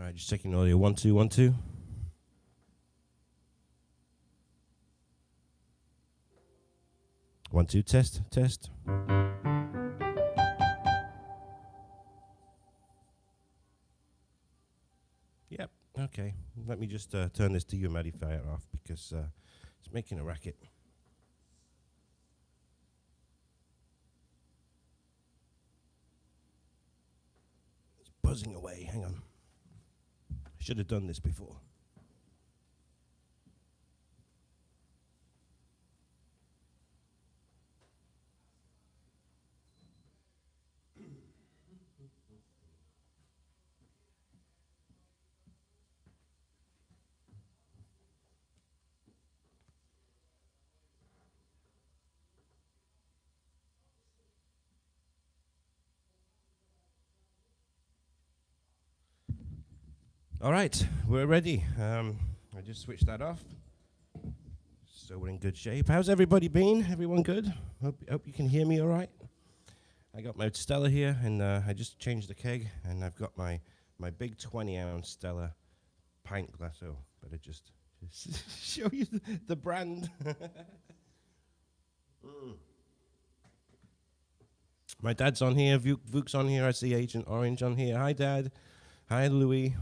right, just checking audio. 1, 2, 1, 2. One, two, test, test. Yep, okay. Let me just turn this dehumidifier off because it's making a racket. It's buzzing away, hang on. I should have done this before. All right, we're ready. I just switched that off. So we're in good shape. How's everybody been? Everyone good? Hope you can hear me all right. I got my Stella here, and I just changed the keg, and I've got my big 20-ounce Stella pint glass. Oh, better just show you the brand. My dad's on here. Vuk's on here. I see Agent Orange on here. Hi, Dad. Hi, Louis.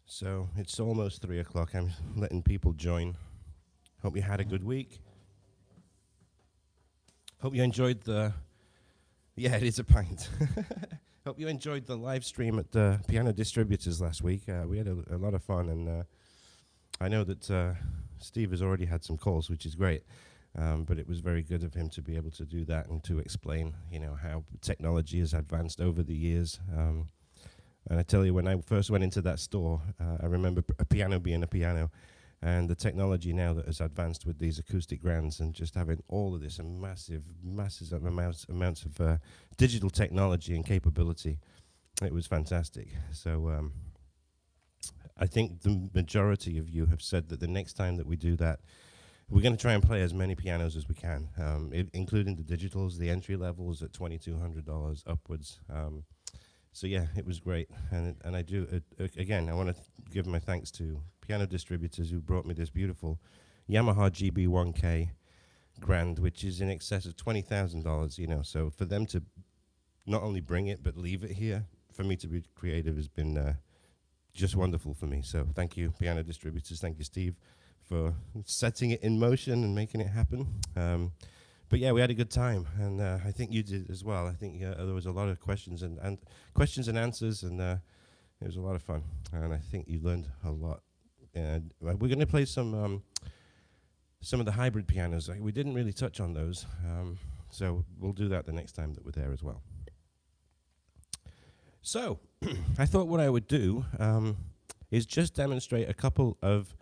So it's almost 3 o'clock. I'm letting people join. Hope you had a good week. Hope you enjoyed yeah, it is a pint. Hope you enjoyed the live stream at the Piano Distributors last week. We had a lot of fun, and I know that Steve has already had some calls, which is great. But it was very good of him to be able to do that and to explain, how technology has advanced over the years. And I tell you, when I first went into that store, I remember a piano being a piano, and the technology now that has advanced with these acoustic grands and just having all of this and massive amounts of digital technology and capability, it was fantastic. So I think the majority of you have said that the next time that we do that, we're going to try and play as many pianos as we can, including the digitals. The entry levels at $2,200 upwards. So yeah, it was great, and I do again. I want to give my thanks to Piano Distributors who brought me this beautiful Yamaha GB1K Grand, which is in excess of $20,000. So for them to not only bring it but leave it here, for me to be creative has been just wonderful for me. So thank you, Piano Distributors. Thank you, Steve, for setting it in motion and making it happen. But yeah, we had a good time, and I think you did as well. I think there was a lot of questions and questions and answers, and it was a lot of fun. And I think you learned a lot. And we're going to play some of the hybrid pianos. We didn't really touch on those, so we'll do that the next time that we're there as well. So I thought what I would do is just demonstrate a couple of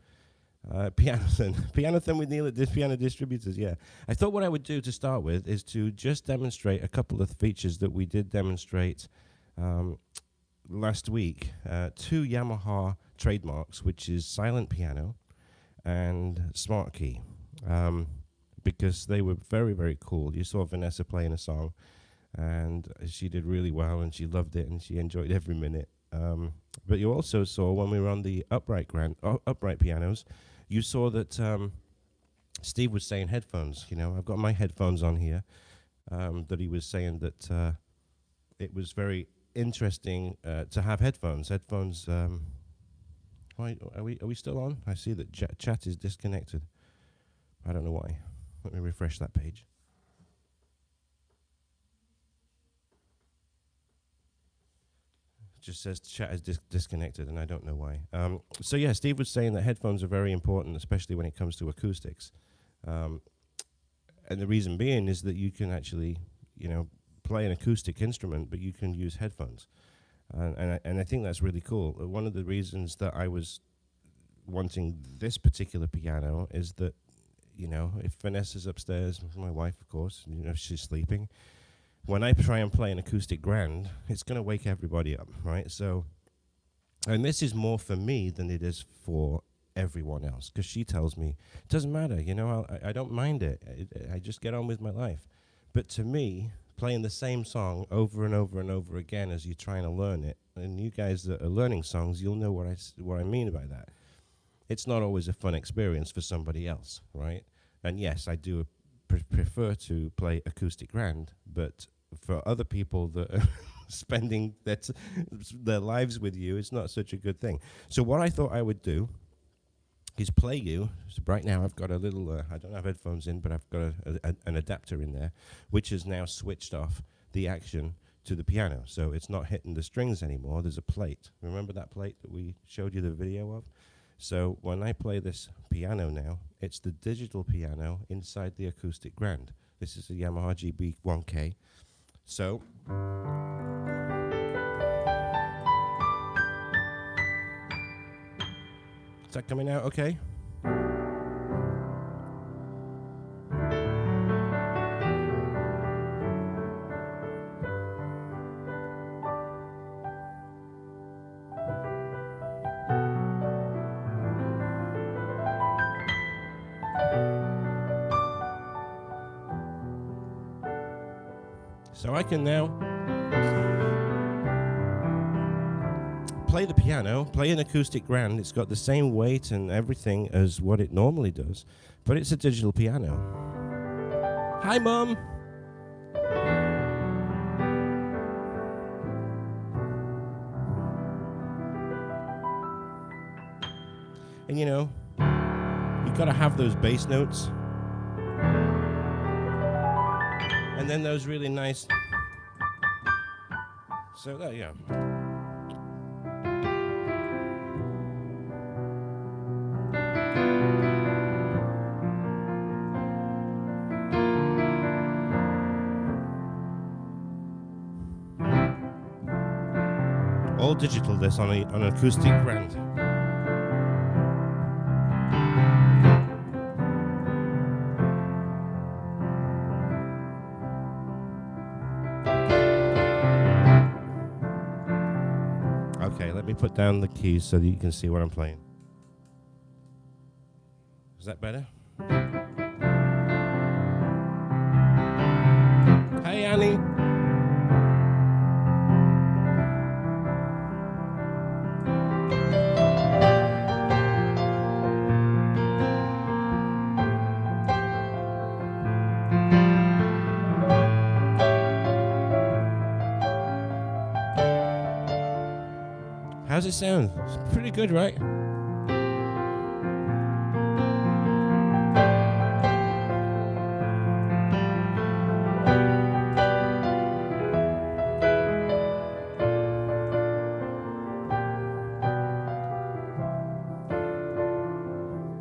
Piano-thon with Neil at Piano Distributors, yeah. I thought what I would do to start with is to just demonstrate a couple of features that we did demonstrate last week. 2 Yamaha trademarks, which is silent piano and SmartKey, because they were very, very cool. You saw Vanessa playing a song, and she did really well, and she loved it, and she enjoyed every minute. But you also saw when we were on the upright pianos, you saw that Steve was saying headphones. I've got my headphones on here. That he was saying that it was very interesting to have headphones. Headphones. Why are we still on? I see that chat is disconnected. I don't know why. Let me refresh that page. Just says chat is disconnected, and I don't know why. So yeah, Steve was saying that headphones are very important, especially when it comes to acoustics. And the reason being is that you can actually, play an acoustic instrument, but you can use headphones. And I think that's really cool. One of the reasons that I was wanting this particular piano is that, if Vanessa's upstairs, my wife, of course, she's sleeping. When I try and play an acoustic grand, it's going to wake everybody up, right? So, and this is more for me than it is for everyone else, because she tells me, it doesn't matter, I don't mind it. I just get on with my life. But to me, playing the same song over and over and over again as you're trying to learn it and you guys that are learning songs, you'll know what I mean by that. It's not always a fun experience for somebody else, right? And yes, I do prefer to play acoustic grand, but for other people that are spending their lives with you, it's not such a good thing. So what I thought I would do is play you. So right now I've got a little, I don't have headphones in, but I've got an adapter in there, which has now switched off the action to the piano. So it's not hitting the strings anymore. There's a plate. Remember that plate that we showed you the video of? So when I play this piano now, it's the digital piano inside the acoustic grand. This is a Yamaha GB1K. So is that coming out okay? So I can now play the piano, play an acoustic grand. It's got the same weight and everything as what it normally does, but it's a digital piano. Hi, Mum. And you know, you've got to have those bass notes. And then those really nice. So there you go. All digital this on an acoustic grand. Okay, let me put down the keys so that you can see what I'm playing. Is that better? Hey, Anny. How's it sound? It's pretty good, right?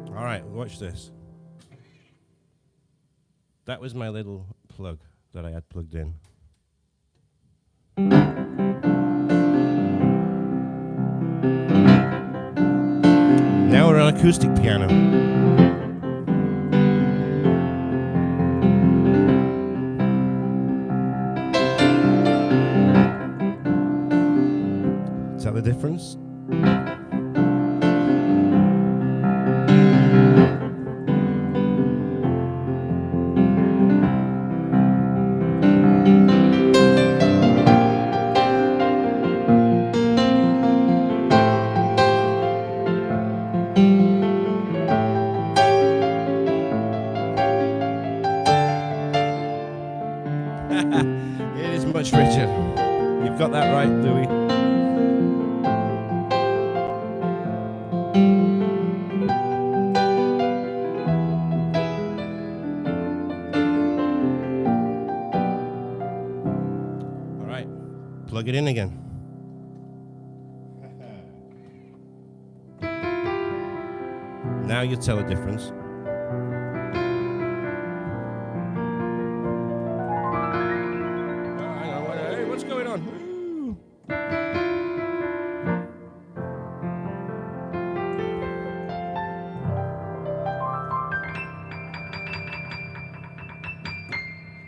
All right, watch this. That was my little plug that I had plugged in. Now we're on acoustic piano. Is that the difference? It is much richer. You've got that right, Louis. All right, plug it in again. Now you tell a difference. What's going on? Woo.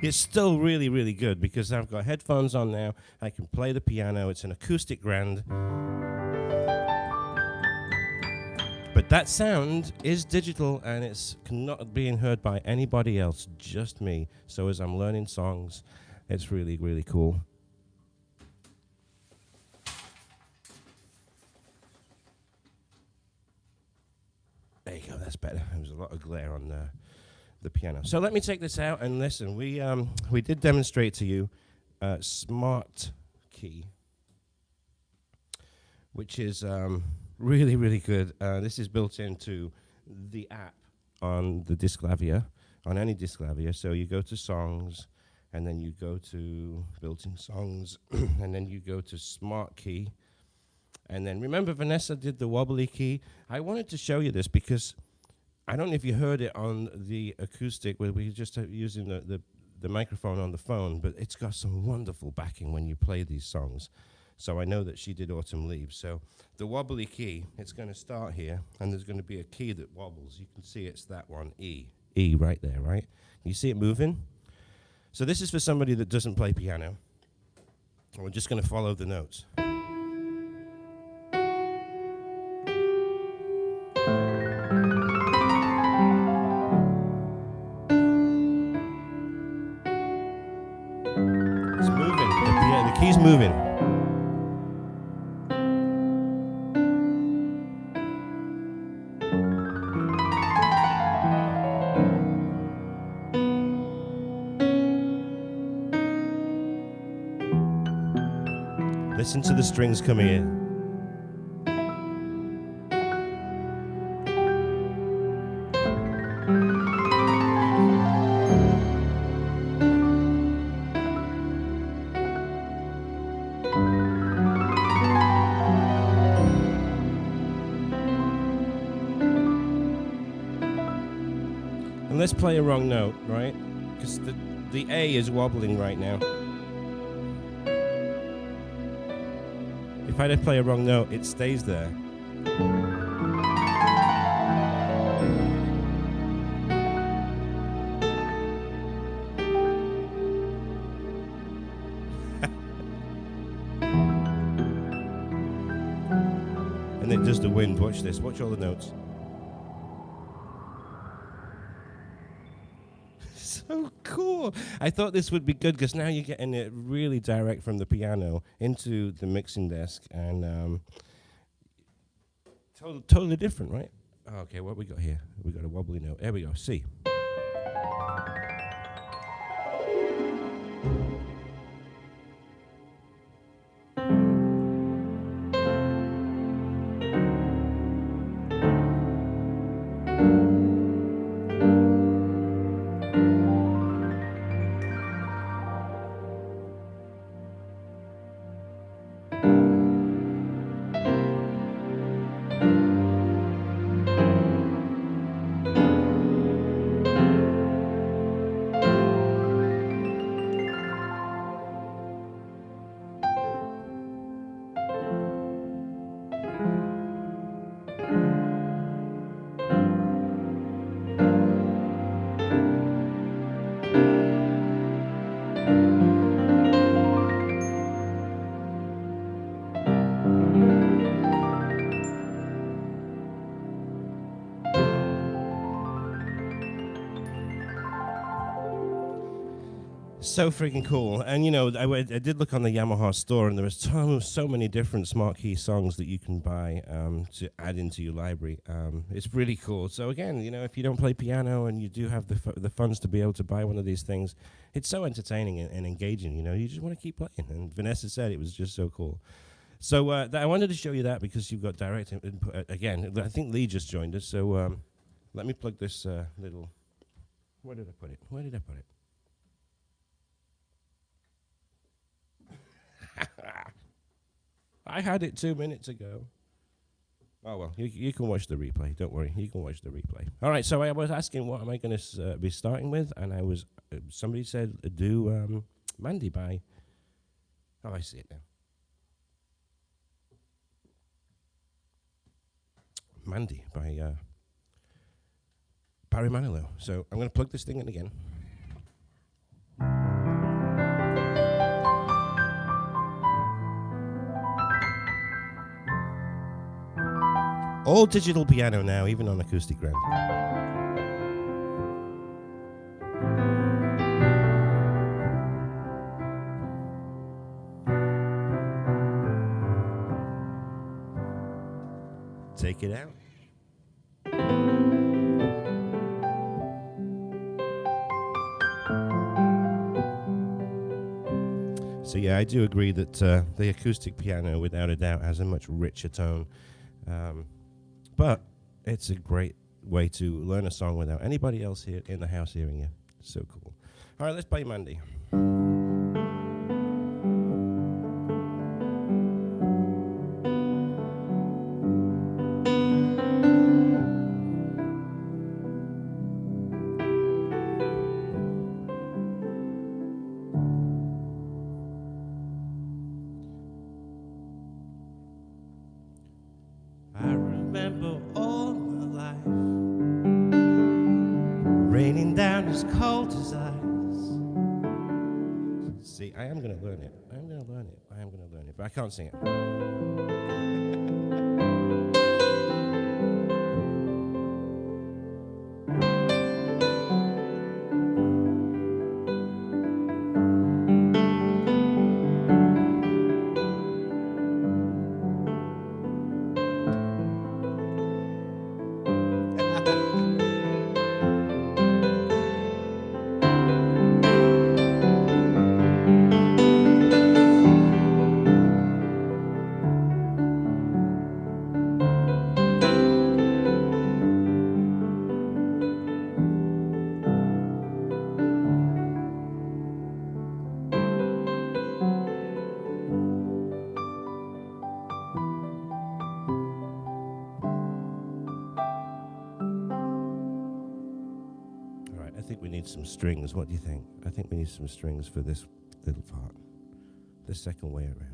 It's still really, really good because I've got headphones on now. I can play the piano. It's an acoustic grand. But that sound is digital and it's not being heard by anybody else, just me. So as I'm learning songs, it's really, really cool. you go. That's better. There was a lot of glare on the piano. So let me take this out and listen. We did demonstrate to you SmartKey, which is really, really good. This is built into the app on the Disklavier, on any Disklavier. So you go to Songs, and then you go to Built-in Songs, and then you go to SmartKey. And then remember Vanessa did the wobbly key? I wanted to show you this because I don't know if you heard it on the acoustic where we just using the microphone on the phone, but it's got some wonderful backing when you play these songs. So I know that she did Autumn Leaves. So the wobbly key, it's going to start here, and there's going to be a key that wobbles. You can see it's that one, E. E right there, right? You see it moving? So this is for somebody that doesn't play piano. And we're just going to follow the notes. It's moving. The key's moving. Listen to the strings coming in. And let's play a wrong note, right? Because the A is wobbling right now. If I play a wrong note, it stays there. And it does the wind. Watch this. Watch all the notes. So cool. I thought this would be good because now you're getting it really direct from the piano into the mixing desk, and totally different, right? Okay, what we got here? We got a wobbly note. There we go. C. So freaking cool. And you know, I did look on the Yamaha store, and there are so many different SmartKey songs that you can buy to add into your library. It's really cool. So again, you know, if you don't play piano and you do have the funds to be able to buy one of these things, it's so entertaining and engaging. You know, you just want to keep playing. And Vanessa said it was just so cool. So I wanted to show you that because you've got direct input. Again, I think Lee just joined us. So let me plug this little. Where did I put it? Where did I put it? I had it 2 minutes ago. Oh, well, you can watch the replay. Don't worry, you can watch the replay. All right, so I was asking what am I going to be starting with, and I was somebody said do Mandy by, oh, I see it now. Mandy by Barry Manilow. So I'm going to plug this thing in again. All digital piano now, even on acoustic grand. Take it out. So yeah, I do agree that the acoustic piano, without a doubt, has a much richer tone. But it's a great way to learn a song without anybody else here in the house hearing you. So cool. All right, let's play Mandy. I remember all my life raining down as cold as ice. See, I am going to learn it. I am going to learn it, but I can't sing it. I think we need some strings. What do you think? I think we need some strings for this little part. The second way around.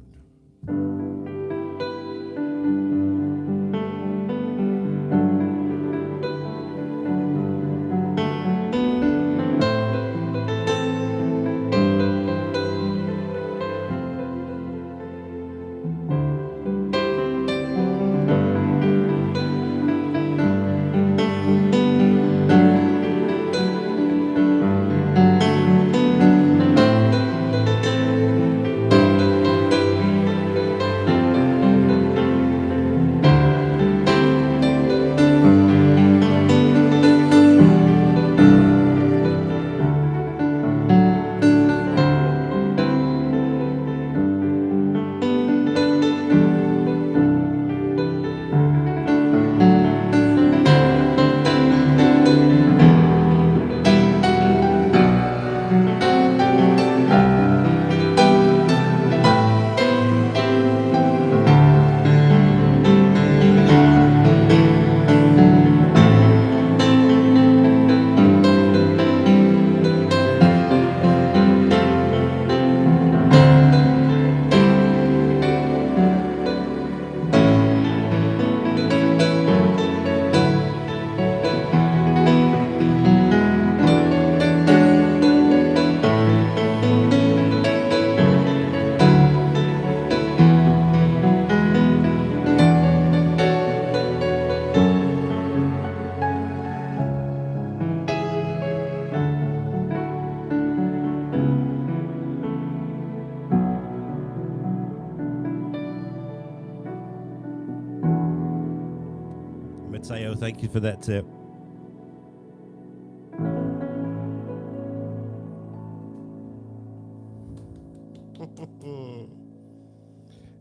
Matteo, thank you for that tip.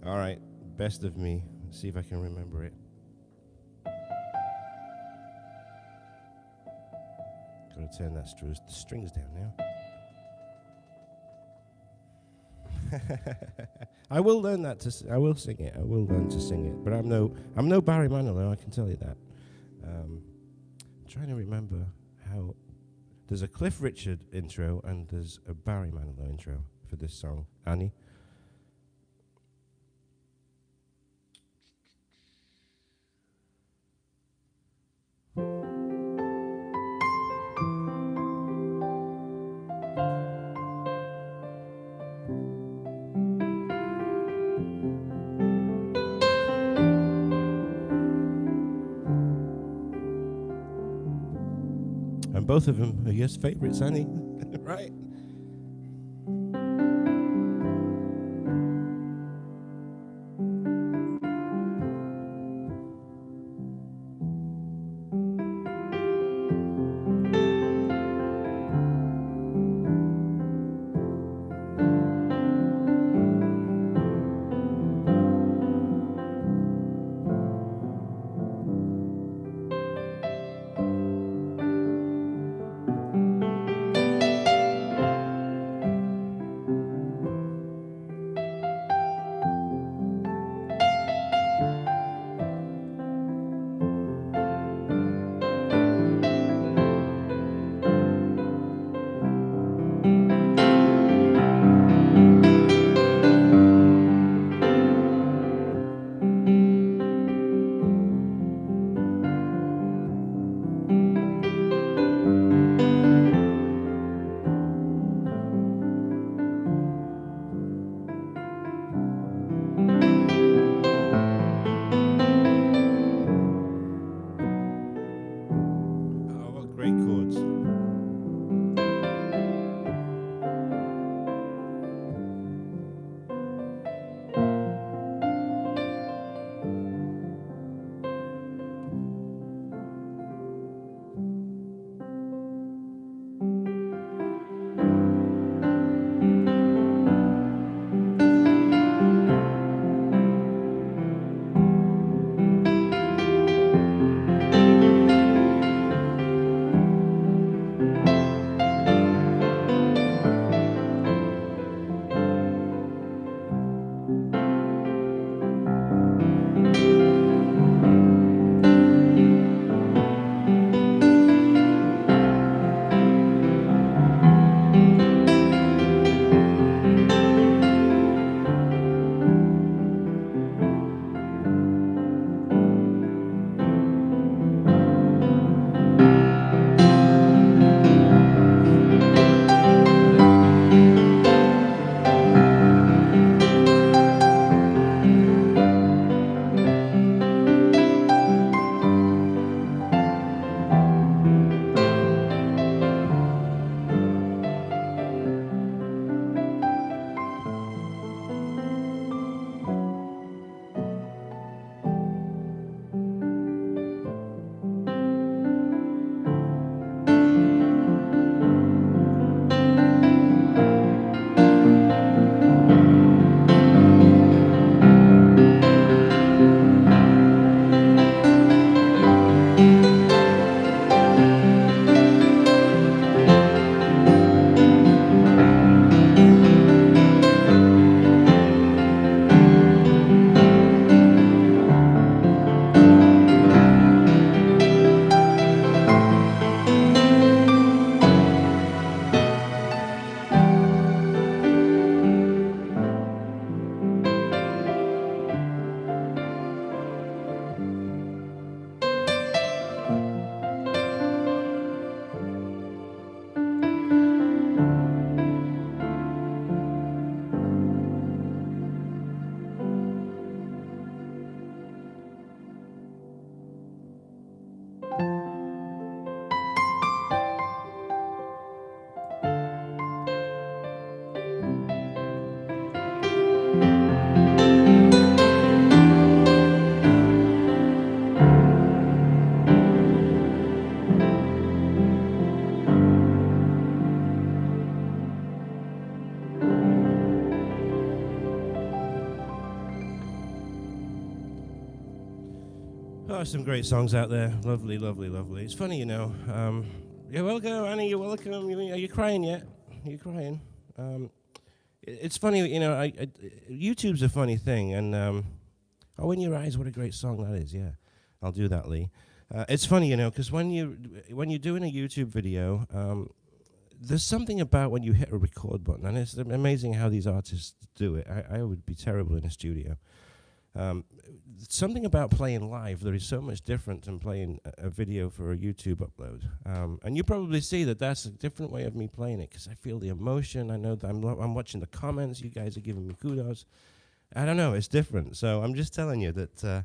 All right, best of me. Let's see if I can remember it. Gotta turn that the strings down now. I will learn that. I will sing it. I will learn to sing it. But I'm no Barry Manilow. I can tell you that. I'm trying to remember how. There's a Cliff Richard intro and there's a Barry Manilow intro for this song, Anny. And both of them are your favorites, Anny. Right? Oh, some great songs out there. Lovely, lovely, lovely. It's funny, you know. You're welcome, Annie. You're welcome. Are you crying yet? Are you crying? It's funny, you know. YouTube's a funny thing, and oh, In Your Eyes, what a great song that is. Yeah, I'll do that, Lee. It's funny, you know, because when you're doing a YouTube video, there's something about when you hit a record button, and it's amazing how these artists do it. I would be terrible in a studio. Something about playing live that is so much different than playing a video for a YouTube upload. And you probably see that that's a different way of me playing it, because I feel the emotion. I know that I'm watching the comments. You guys are giving me kudos. I don't know. It's different. So I'm just telling you that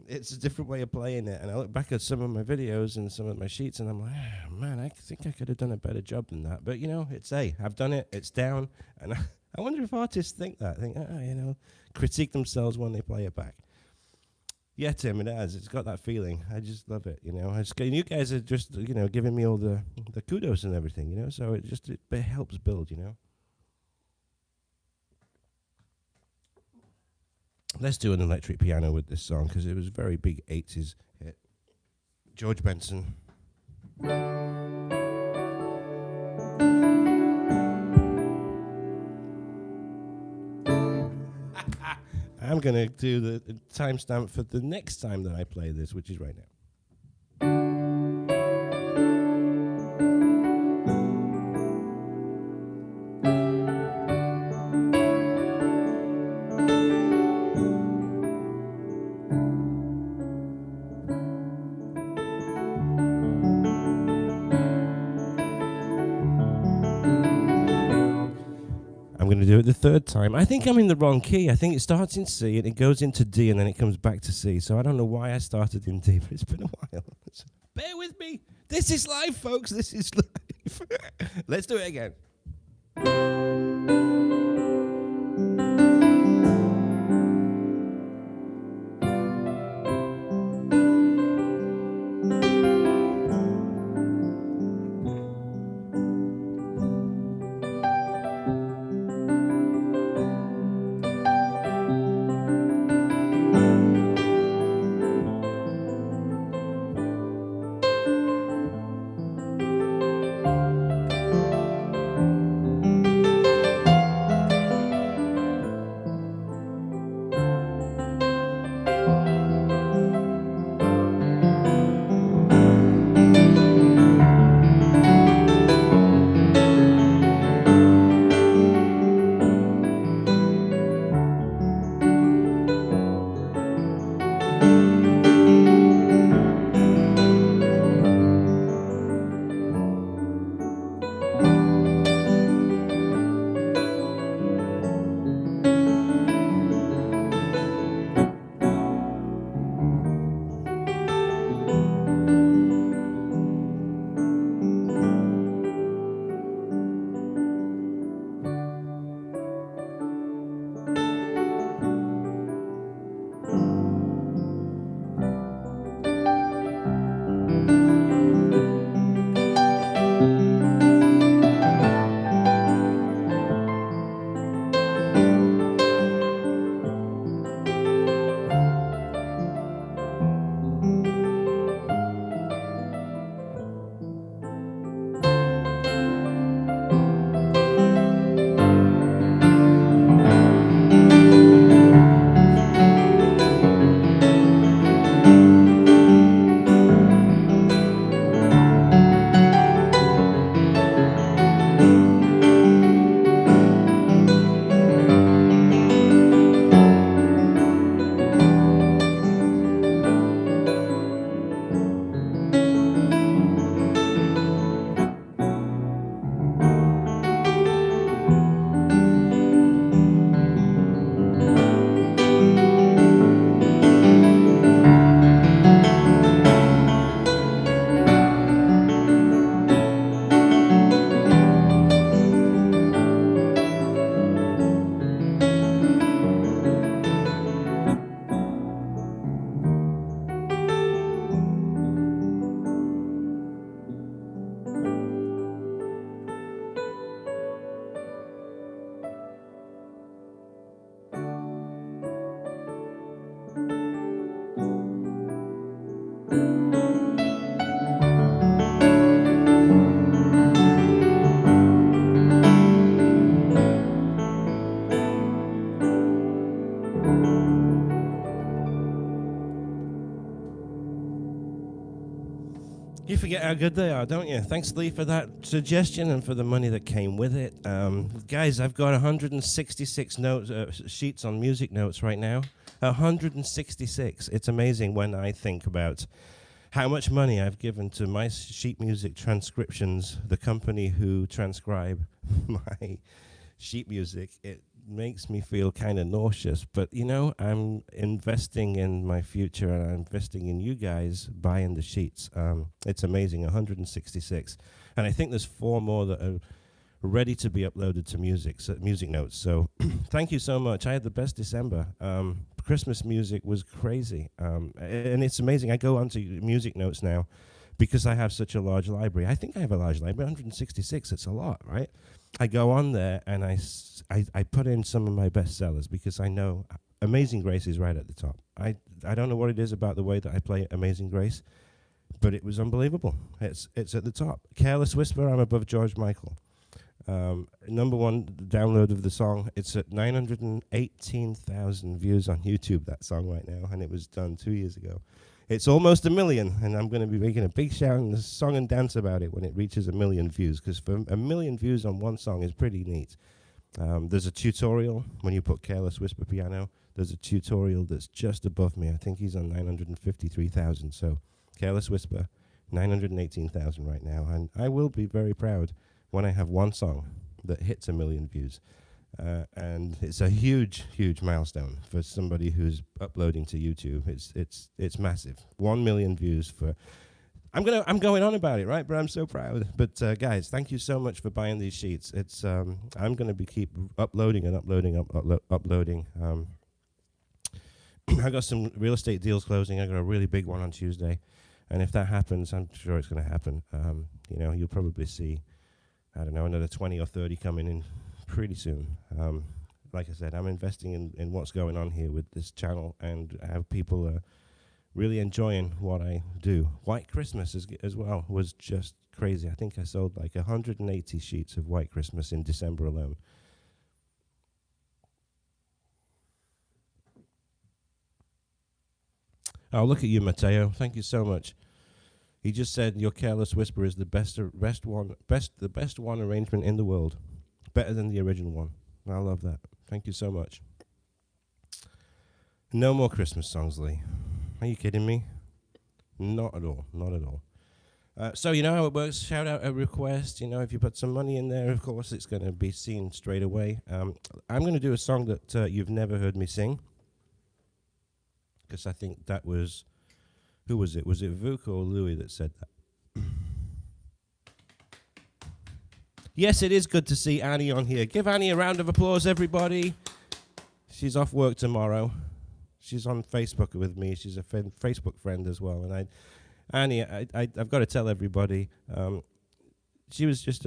it's a different way of playing it. And I look back at some of my videos and some of my sheets, and I'm like, oh, man, I think I could have done a better job than that. But, you know, I've done it. It's down. And I wonder if artists think that. Think, you know, critique themselves when they play it back. Yeah, Tim, it has. It's got that feeling. I just love it, you know. You guys are just, you know, giving me all the kudos and everything, you know. So it helps build, you know. Let's do an electric piano with this song, because it was a very big 80s hit. George Benson. I'm going to do the timestamp for the next time that I play this, which is right now. I'm going to do it the third time. I think I'm in the wrong key. I think it starts in C and it goes into D and then it comes back to C. So I don't know why I started in D, but it's been a while. Bear with me. This is live, folks. This is live. Let's do it again. You forget how good they are, don't you? Thanks, Lee, for that suggestion and for the money that came with it. Guys, I've got 166 sheets on music notes right now. 166. It's amazing when I think about how much money I've given to my sheet music transcriptions, the company who transcribe my sheet music. It makes me feel kind of nauseous, but you know, I'm investing in my future and I'm investing in you guys buying the sheets. It's amazing, 166, and I think there's 4 more that are ready to be uploaded to music notes. So thank you so much. I had the best December. Christmas music was crazy, and it's amazing. I go onto music notes now because I have such a large library. I think I have a large library, 166. It's a lot, right? I go on there and I put in some of my best sellers because I know Amazing Grace is right at the top. I don't know what it is about the way that I play Amazing Grace, but it was unbelievable. It's at the top. Careless Whisper, I'm above George Michael. Number 1 download of the song. It's at 918,000 views on YouTube, that song right now, and it was done 2 years ago. It's almost 1 million, and I'm going to be making a big shout and a song and dance about it when it reaches 1 million views, because for 1 million views on one song is pretty neat. There's a tutorial when you put Careless Whisper Piano. There's a tutorial that's just above me. I think he's on 953,000. So Careless Whisper, 918,000 right now, and I will be very proud when I have one song that hits 1 million views. And it's a huge, huge milestone for somebody who's uploading to YouTube. It's massive. 1 million views for. I'm going on about it, right? But I'm so proud. But guys, thank you so much for buying these sheets. It's I'm gonna keep uploading and uploading. I got some real estate deals closing. I got a really big one on Tuesday, and if that happens, I'm sure it's gonna happen. You know, you'll probably see, I don't know, another 20 or 30 coming in pretty soon. Like I said, I'm investing in what's going on here with this channel, and how people are really enjoying what I do. White Christmas as well was just crazy. I think I sold like 180 sheets of White Christmas in December alone. Oh, look at you, Matteo. Thank you so much. He just said your Careless Whisper is the best one arrangement in the world. Better than the original one. I love that. Thank you so much. No more Christmas songs, Lee. Are you kidding me? Not at all. Not at all. So you know how it works. Shout out a request. You know, if you put some money in there, of course, it's going to be seen straight away. I'm going to do a song that you've never heard me sing, because I think that was, who was it? Was it Vuka or Louis that said that? Yes, it is good to see Annie on here. Give Annie a round of applause, everybody. She's off work tomorrow. She's on Facebook with me. She's a Facebook friend as well. And Annie, I've got to tell everybody, she was just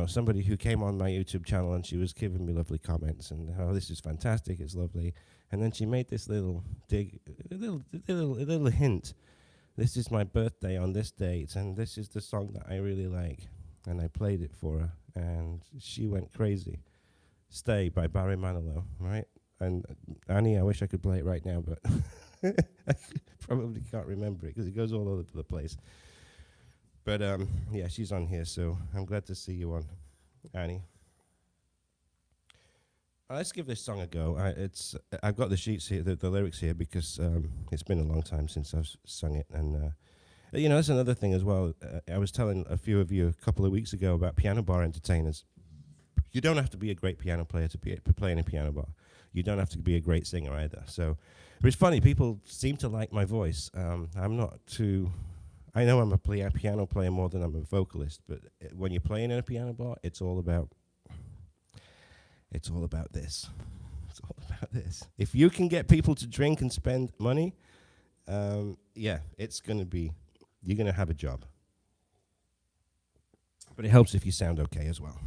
somebody who came on my YouTube channel, and she was giving me lovely comments and, oh, this is fantastic, it's lovely. And then she made this little little hint. This is my birthday on this date, and this is the song that I really like. And I played it for her, and she went crazy. Stay by Barry Manilow, right? And Annie, I wish I could play it right now, but I probably can't remember it because it goes all over the place. But yeah, she's on here, so I'm glad to see you on, Annie. Let's give this song a go. I've got the sheets here, the lyrics here, because it's been a long time since I've sung it, and that's another thing as well. I was telling a few of you a couple of weeks ago about piano bar entertainers. You don't have to be a great piano player to play in a piano bar. You don't have to be a great singer either. So, but it's funny, people seem to like my voice. I'm not too. I know I'm a piano player more than I'm a vocalist, but when you're playing in a piano bar, it's all about this. It's all about this. If you can get people to drink and spend money, it's going to be, you're going to have a job. But it helps if you sound okay as well.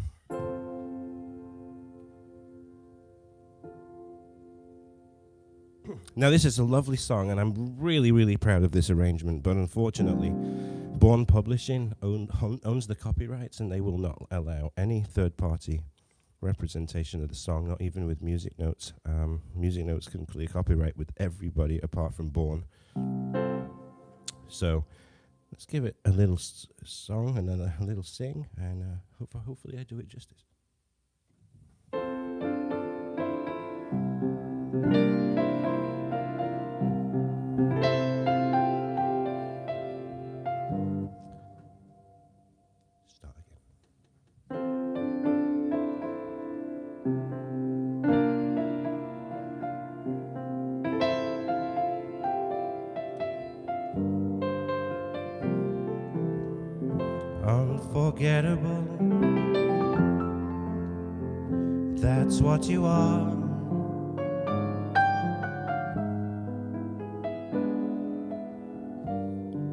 Now, this is a lovely song, and I'm really, really proud of this arrangement, but unfortunately, Born Publishing owns the copyrights, and they will not allow any third-party representation of the song, not even with music notes. Music notes can clear copyright with everybody apart from Born. So let's give it a little song and then a little sing, and hopefully I do it justice. Start again. Unforgettable, that's what you are.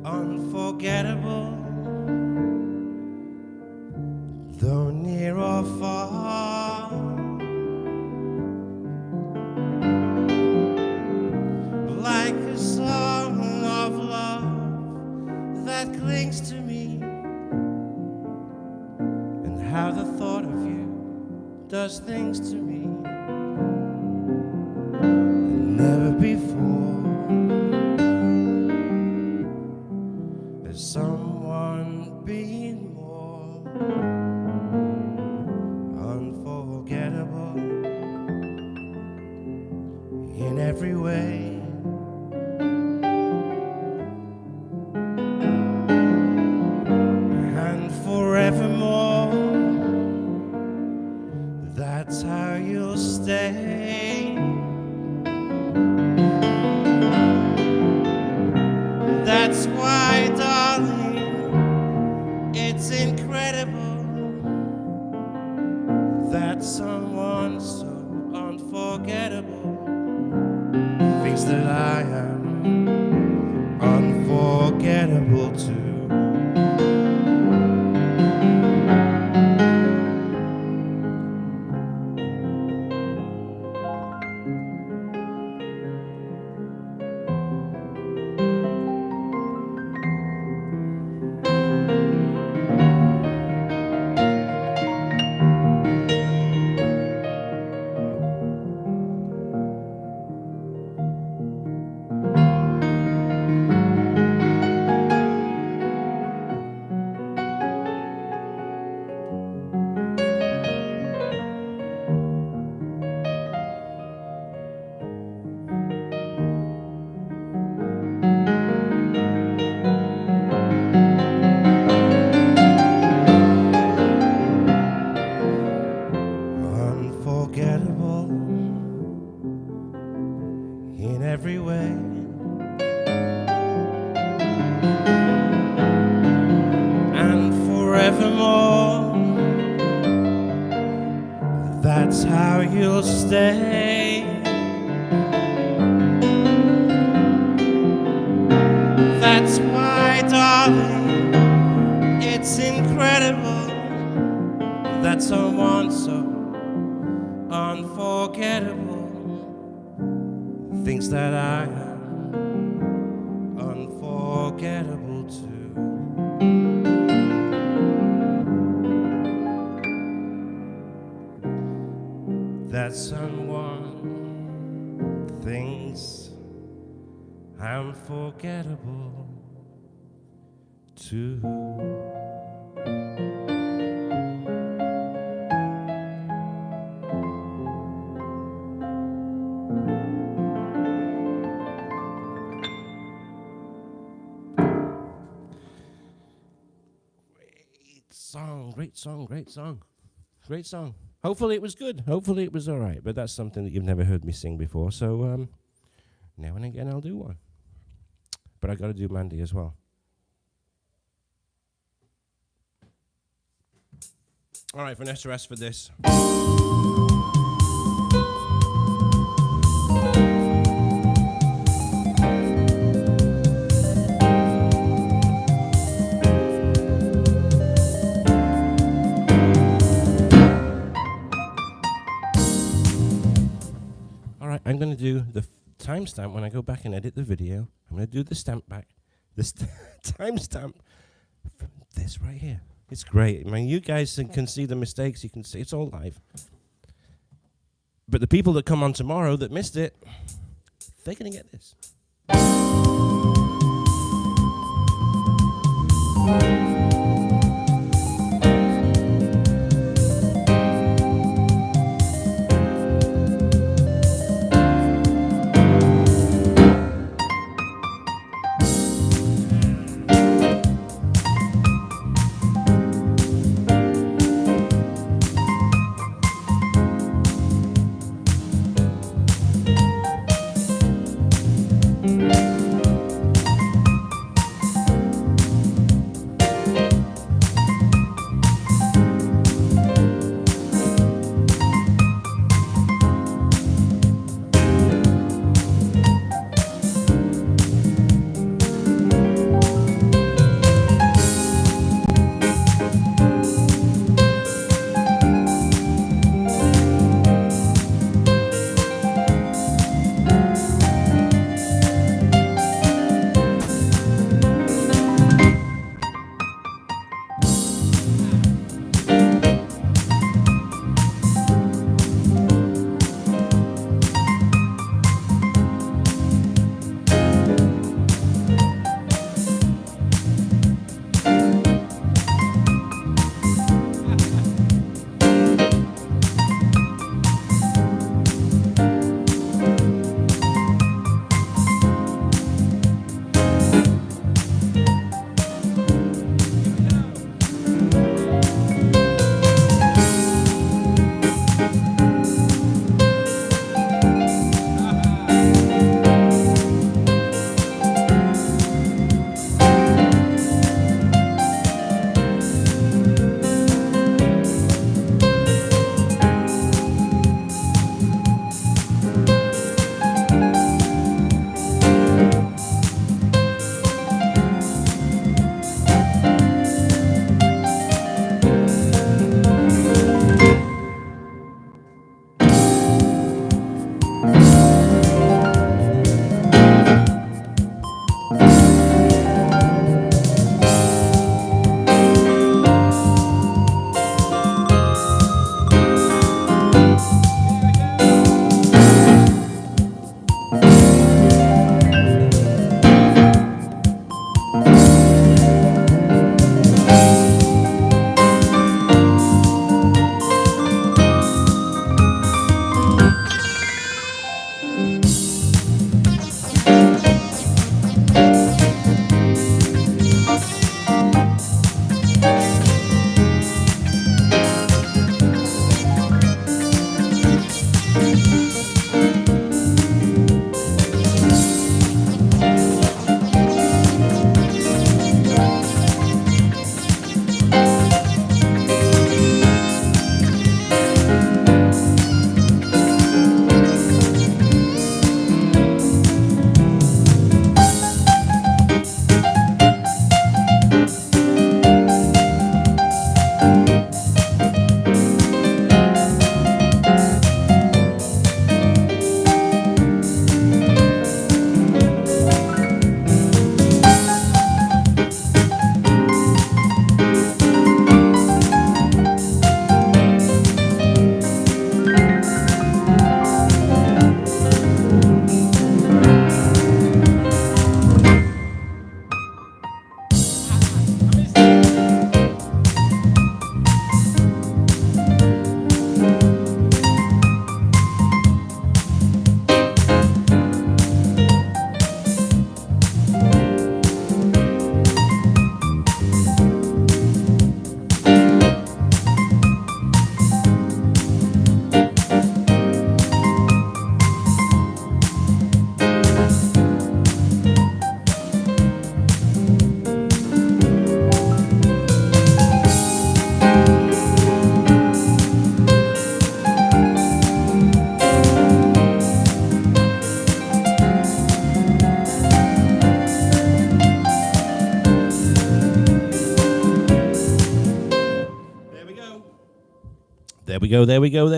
Unforgettable, though near or far. Like a song of love that clings to me, and how the thought of you does things to me. And never before has someone been more unforgettable in every way. And forevermore, that's how you'll stay. That's why, darling, it's incredible that someone so unforgettable thinks that I am unforgettable too. Unforgettable in every way. And forevermore, that's how you'll stay. That's why, darling, it's incredible that someone so unforgettable thinks that I am unforgettable too. That someone thinks I'm forgettable too. Great song. Hopefully it was good. Hopefully it was all right. But that's something that you've never heard me sing before. So now and again I'll do one. But I got to do Mandy as well. All right, Vanessa asked for this. I'm going to do timestamp when I go back and edit the video. I'm going to do the stamp back. The timestamp from this right here. It's great. I mean, you guys can see the mistakes. You can see it's all live. But the people that come on tomorrow that missed it, they're going to get this.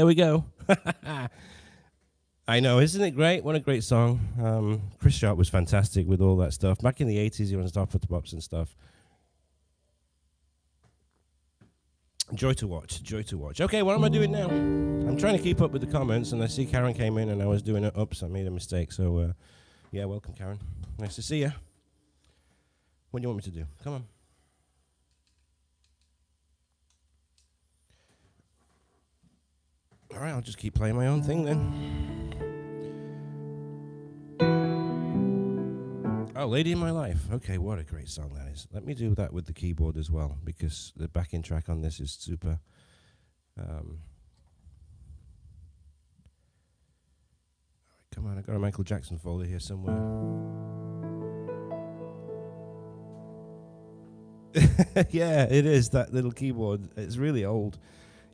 There we go. I know, isn't it great? What a great song. Chris Sharp was fantastic with all that stuff. Back in the 80s, he was on Stop at the Pops and stuff. Joy to watch, joy to watch. Okay, what am I doing now? I'm trying to keep up with the comments, and I see Karen came in, and I was doing it. Oops, I made a mistake. So, yeah, welcome, Karen. Nice to see you. What do you want me to do? Come on. All right, I'll just keep playing my own thing then. Oh, Lady in My Life. Okay, what a great song that is. Let me do that with the keyboard as well, because the backing track on this is super. Come on, I got a Michael Jackson folder here somewhere. Yeah, it is, that little keyboard. It's really old.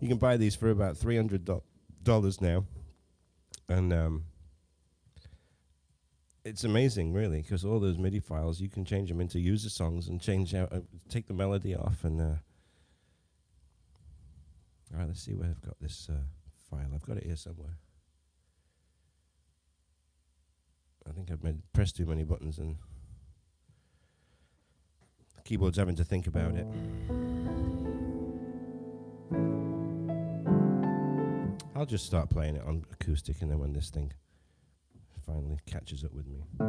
You can buy these for about $300 now. And it's amazing, really, because all those MIDI files, you can change them into user songs and change out, take the melody off. And all right, let's see where I've got this file. I've got it here somewhere. I think I've pressed too many buttons and the keyboard's having to think about it. I'll just start playing it on acoustic, and then when this thing finally catches up with me. Come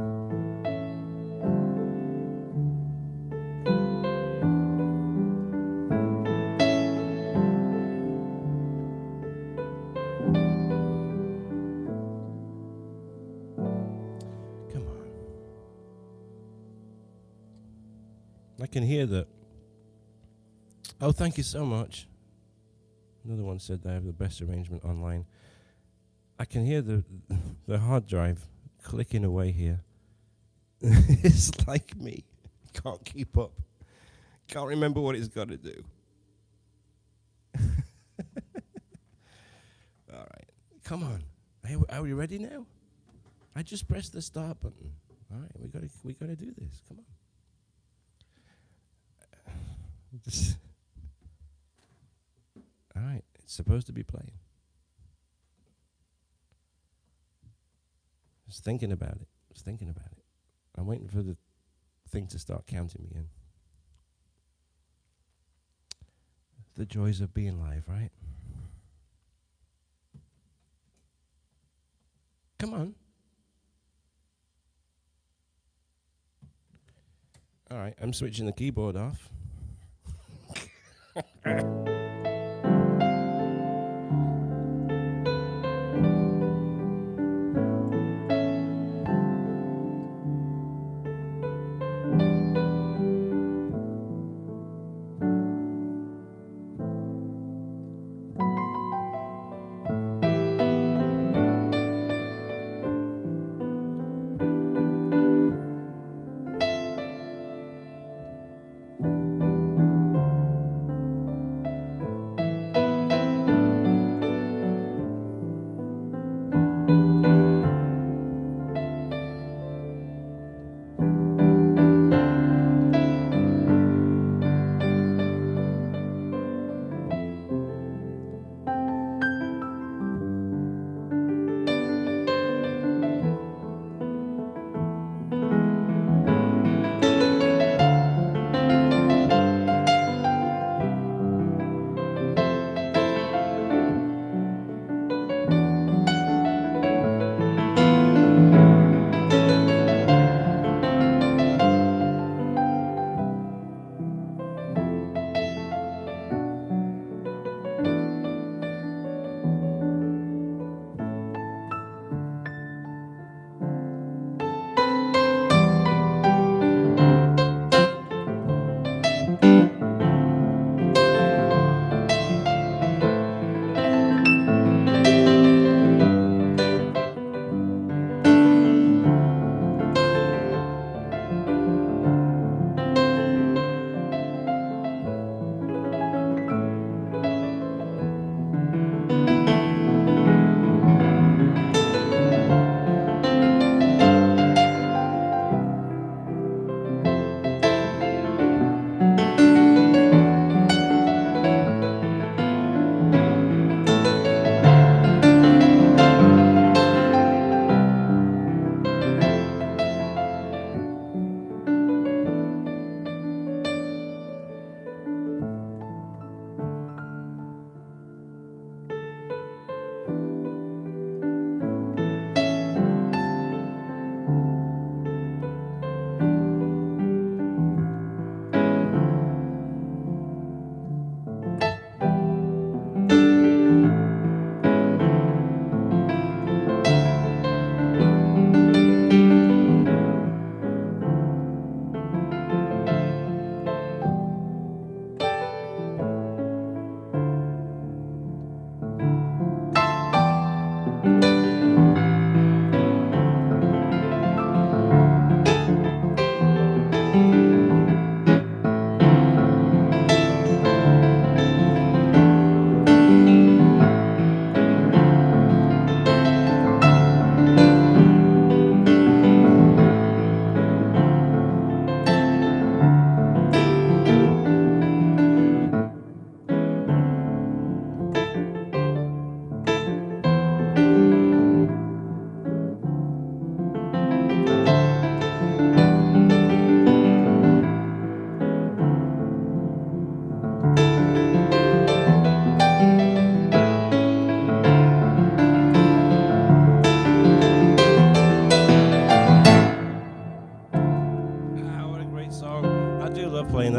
on. I can hear that. Oh, thank you so much. Another one said they have the best arrangement online. I can hear the hard drive clicking away here. It's like me. Can't keep up. Can't remember what it's got to do. All right. Come on. Are we ready now? I just pressed the start button. All right, we gotta do this. Come on. All right, it's supposed to be playing. Just thinking about it. I'm waiting for the thing to start counting me in. The joys of being live, right? Come on. All right, I'm switching the keyboard off.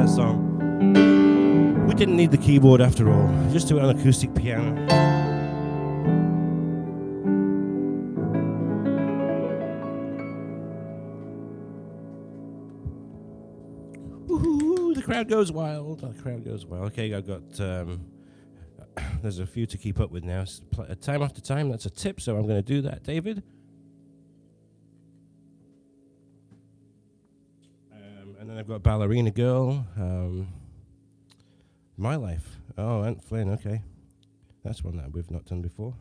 that song. We didn't need the keyboard after all, just do it on acoustic piano. Woohoo, the crowd goes wild, the crowd goes wild. Okay, I've got, there's a few to keep up with now. Time after time, that's a tip, so I'm going to do that, David. And then I've got Ballerina Girl, My Life. Oh, and Flynn, okay. That's one that we've not done before.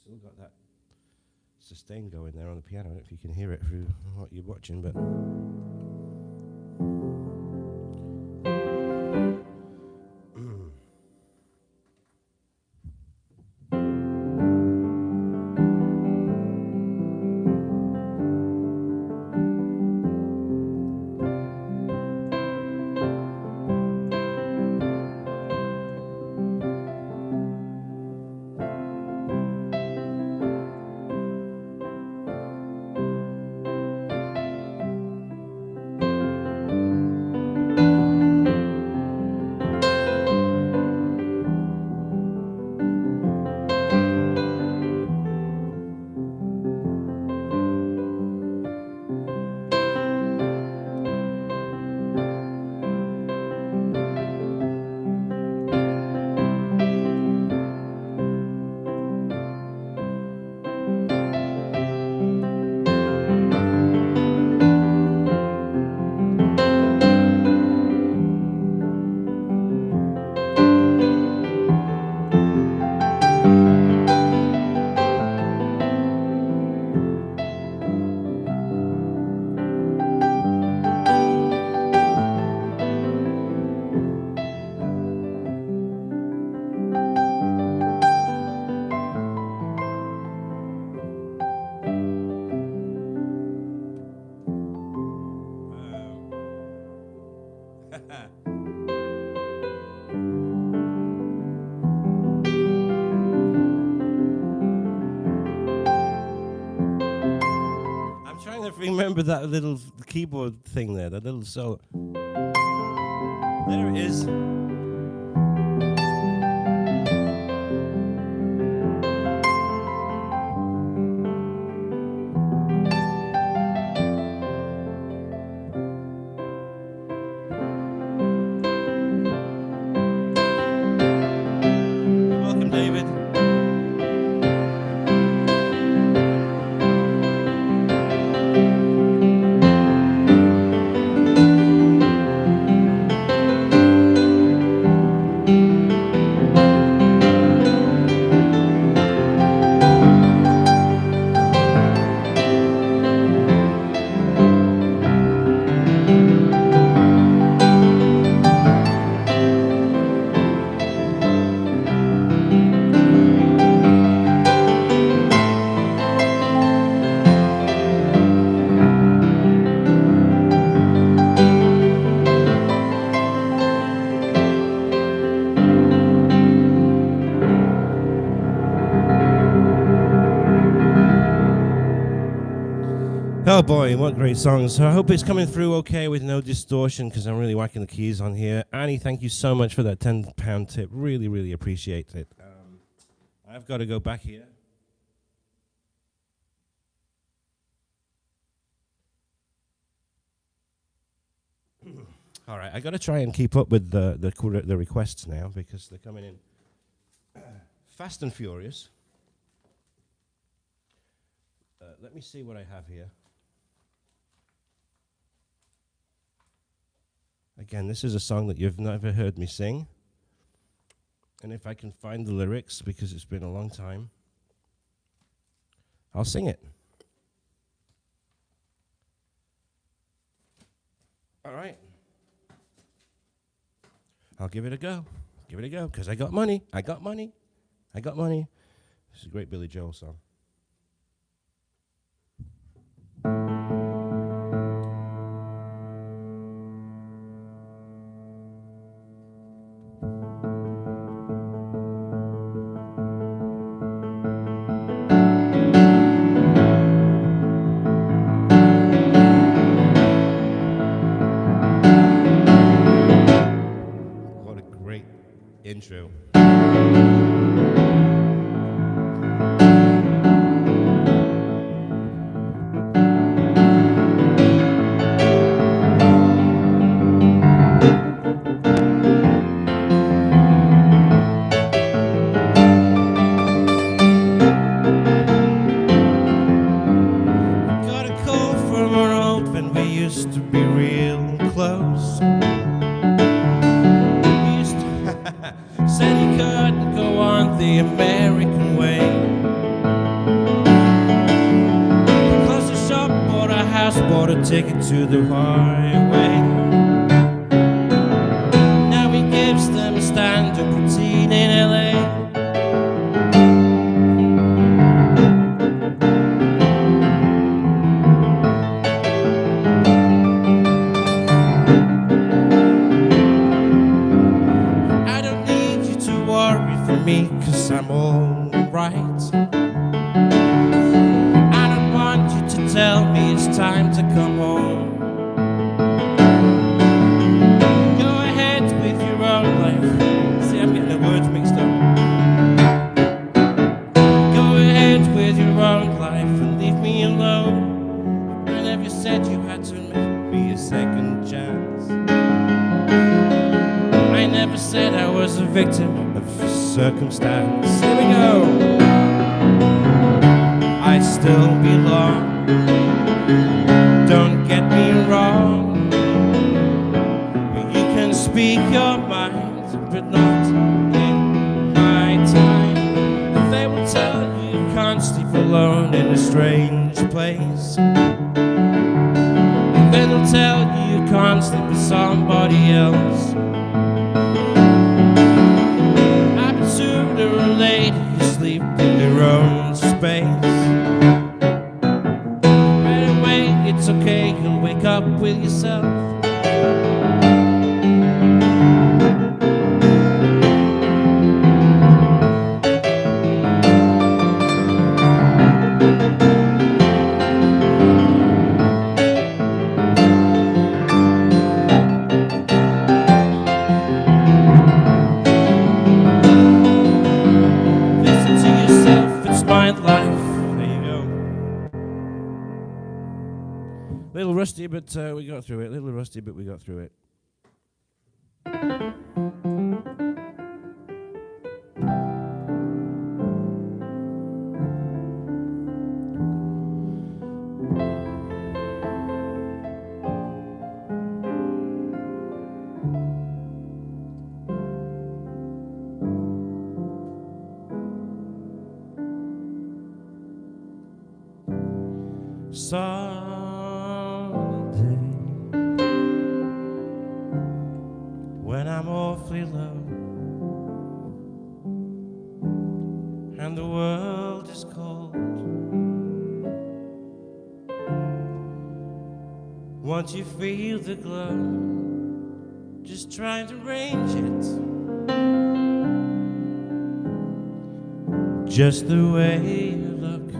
Still got that sustain going there on the piano. I don't know if you can hear it through what you're watching, but... Remember that little keyboard thing there, that little solo. There it is. Welcome, David. Oh boy, what great songs. So I hope it's coming through okay with no distortion, because I'm really whacking the keys on here. Annie, thank you so much for that £10 tip. Really, really appreciate it. I've got to go back here. All right, I got to try and keep up with the requests now, because they're coming in fast and furious. Let me see what I have here. Again, this is a song that you've never heard me sing. And if I can find the lyrics, because it's been a long time, I'll sing it. All right. I'll give it a go. Give it a go, because I got money. I got money. I got money. This is a great Billy Joel song. intro. Take it to the highway. Now he gives them a stand-up routine in LA. I don't need you to worry for me, 'cause I'm alright. I don't want you to tell me it's time to come home. Go ahead with your own life. See, I'm getting the words mixed up. Go ahead with your own life and leave me alone. I never said you had to make me a second chance. I never said I was a victim of circumstance. Here we go. I still belong. Don't get me wrong. You can speak your mind, but not in my time. They will tell you you can't sleep alone in a strange place. Then they'll tell you you can't sleep with somebody else. I'm sooner or later you sleep in your own space. It's okay, you'll wake up with yourself. Listen to yourself, it's my life. Little rusty, but we got through it. Little rusty, but we got through it. When I'm awfully low and the world is cold, once you feel the glow, just try to arrange it just the way you look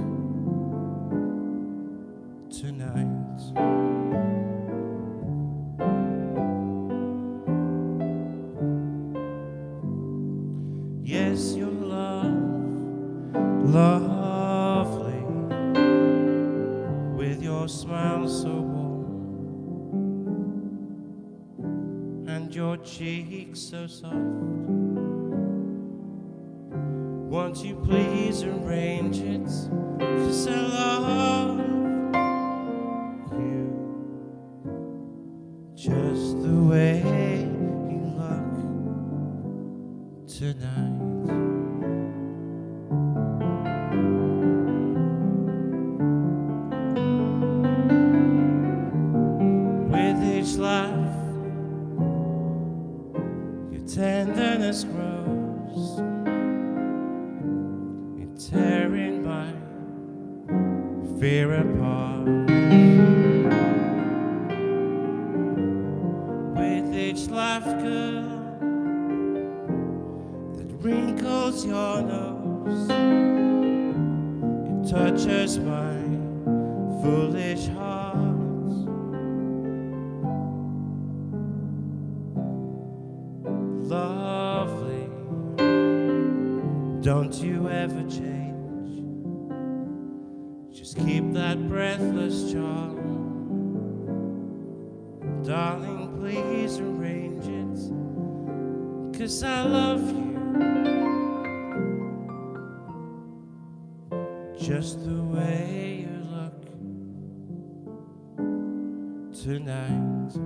tonight. Yes, you're lovely, with your smile so warm and your cheeks so soft. Won't you please arrange it, 'cause I love you just the way you look tonight. Laugh, your tenderness grows, you're tearing my fear apart. With each laugh, girl, that wrinkles your nose, it touches my foolish heart. Lovely, Don't you ever change. Just keep that breathless charm. Darling, please arrange it, 'cause I love you just the way you look tonight.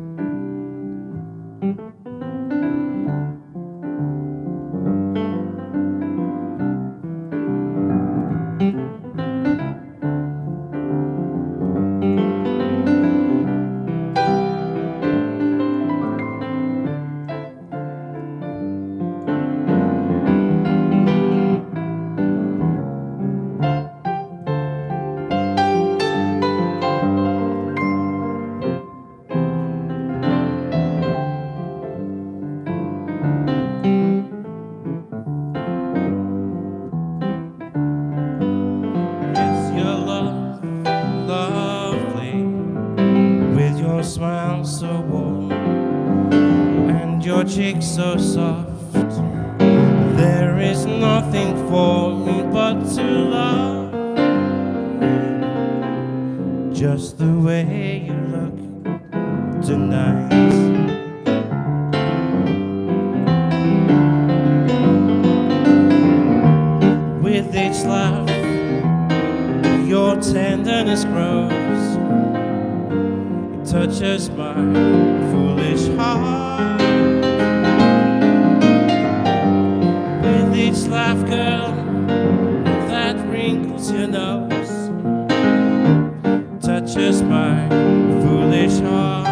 Smile so warm and your cheeks so soft. There is nothing for me but to love you just the way you look tonight. With each laugh, your tenderness grows. Touches my foolish heart. With each laugh, girl, that wrinkles your nose, touches my foolish heart.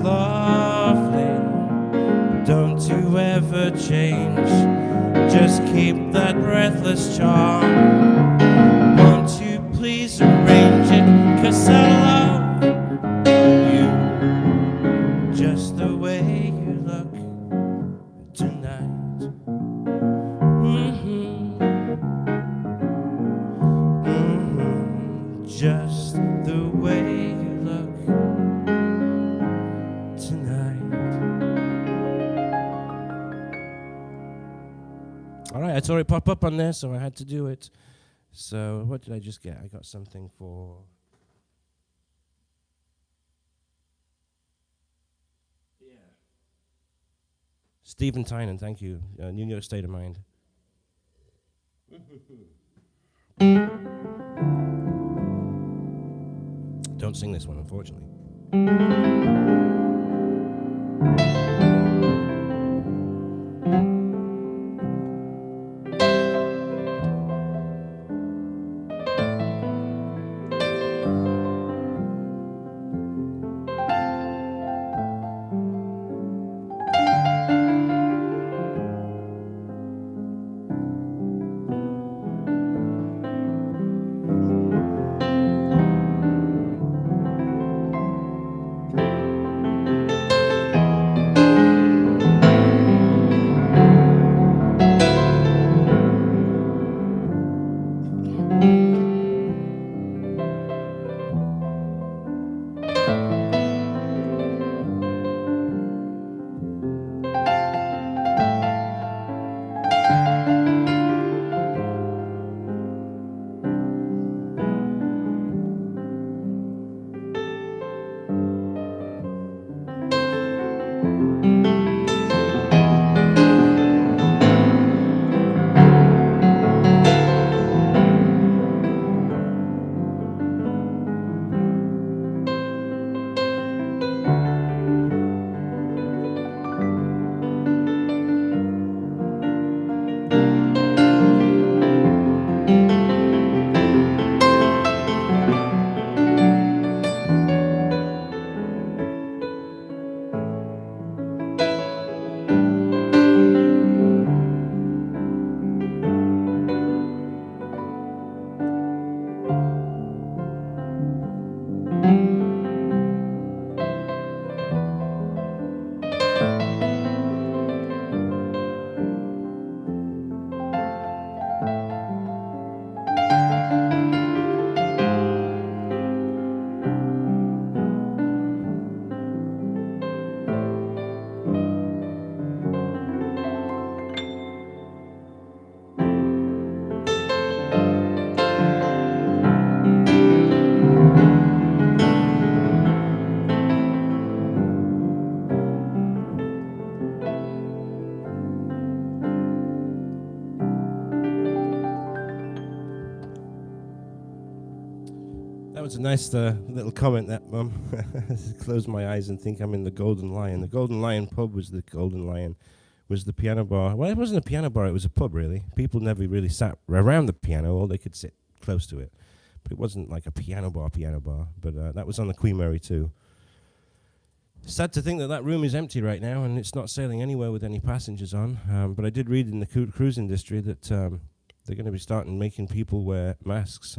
Lovely, don't you ever change. Just keep that breathless charm. Won't you please arrange it, 'cause I love you just the way you look tonight. Just the way you look tonight. All right, I saw it pop up on there, so I had to do it. So what did I just get? I got something for... Yeah. Stephen Tynan, thank you. New York State of Mind. Don't sing this one, unfortunately. That was a nice little comment, that, Mum. Close my eyes and think I'm in the Golden Lion. The Golden Lion pub was the Golden Lion, was the piano bar. Well, it wasn't a piano bar, it was a pub, really. People never really sat around the piano, or they could sit close to it. But it wasn't like a piano bar. But that was on the Queen Mary too. Sad to think that that room is empty right now, and it's not sailing anywhere with any passengers on. But I did read in the cruise industry that they're going to be starting making people wear masks.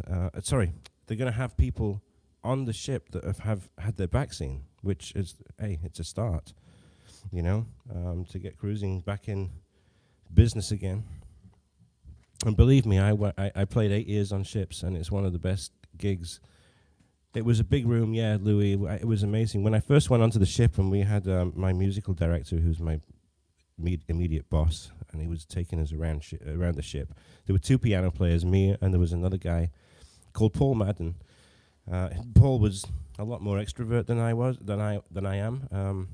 They're going to have people on the ship that have had their vaccine, which is, hey, it's a start, you know, to get cruising back in business again. And believe me, I played 8 years on ships, and it's one of the best gigs. It was a big room, yeah, Louis. It was amazing. When I first went onto the ship, and we had my musical director, who's my immediate boss, and he was taking us around the ship. There were 2 piano players, me, and there was another guy called Paul Madden. Paul was a lot more extrovert than I am.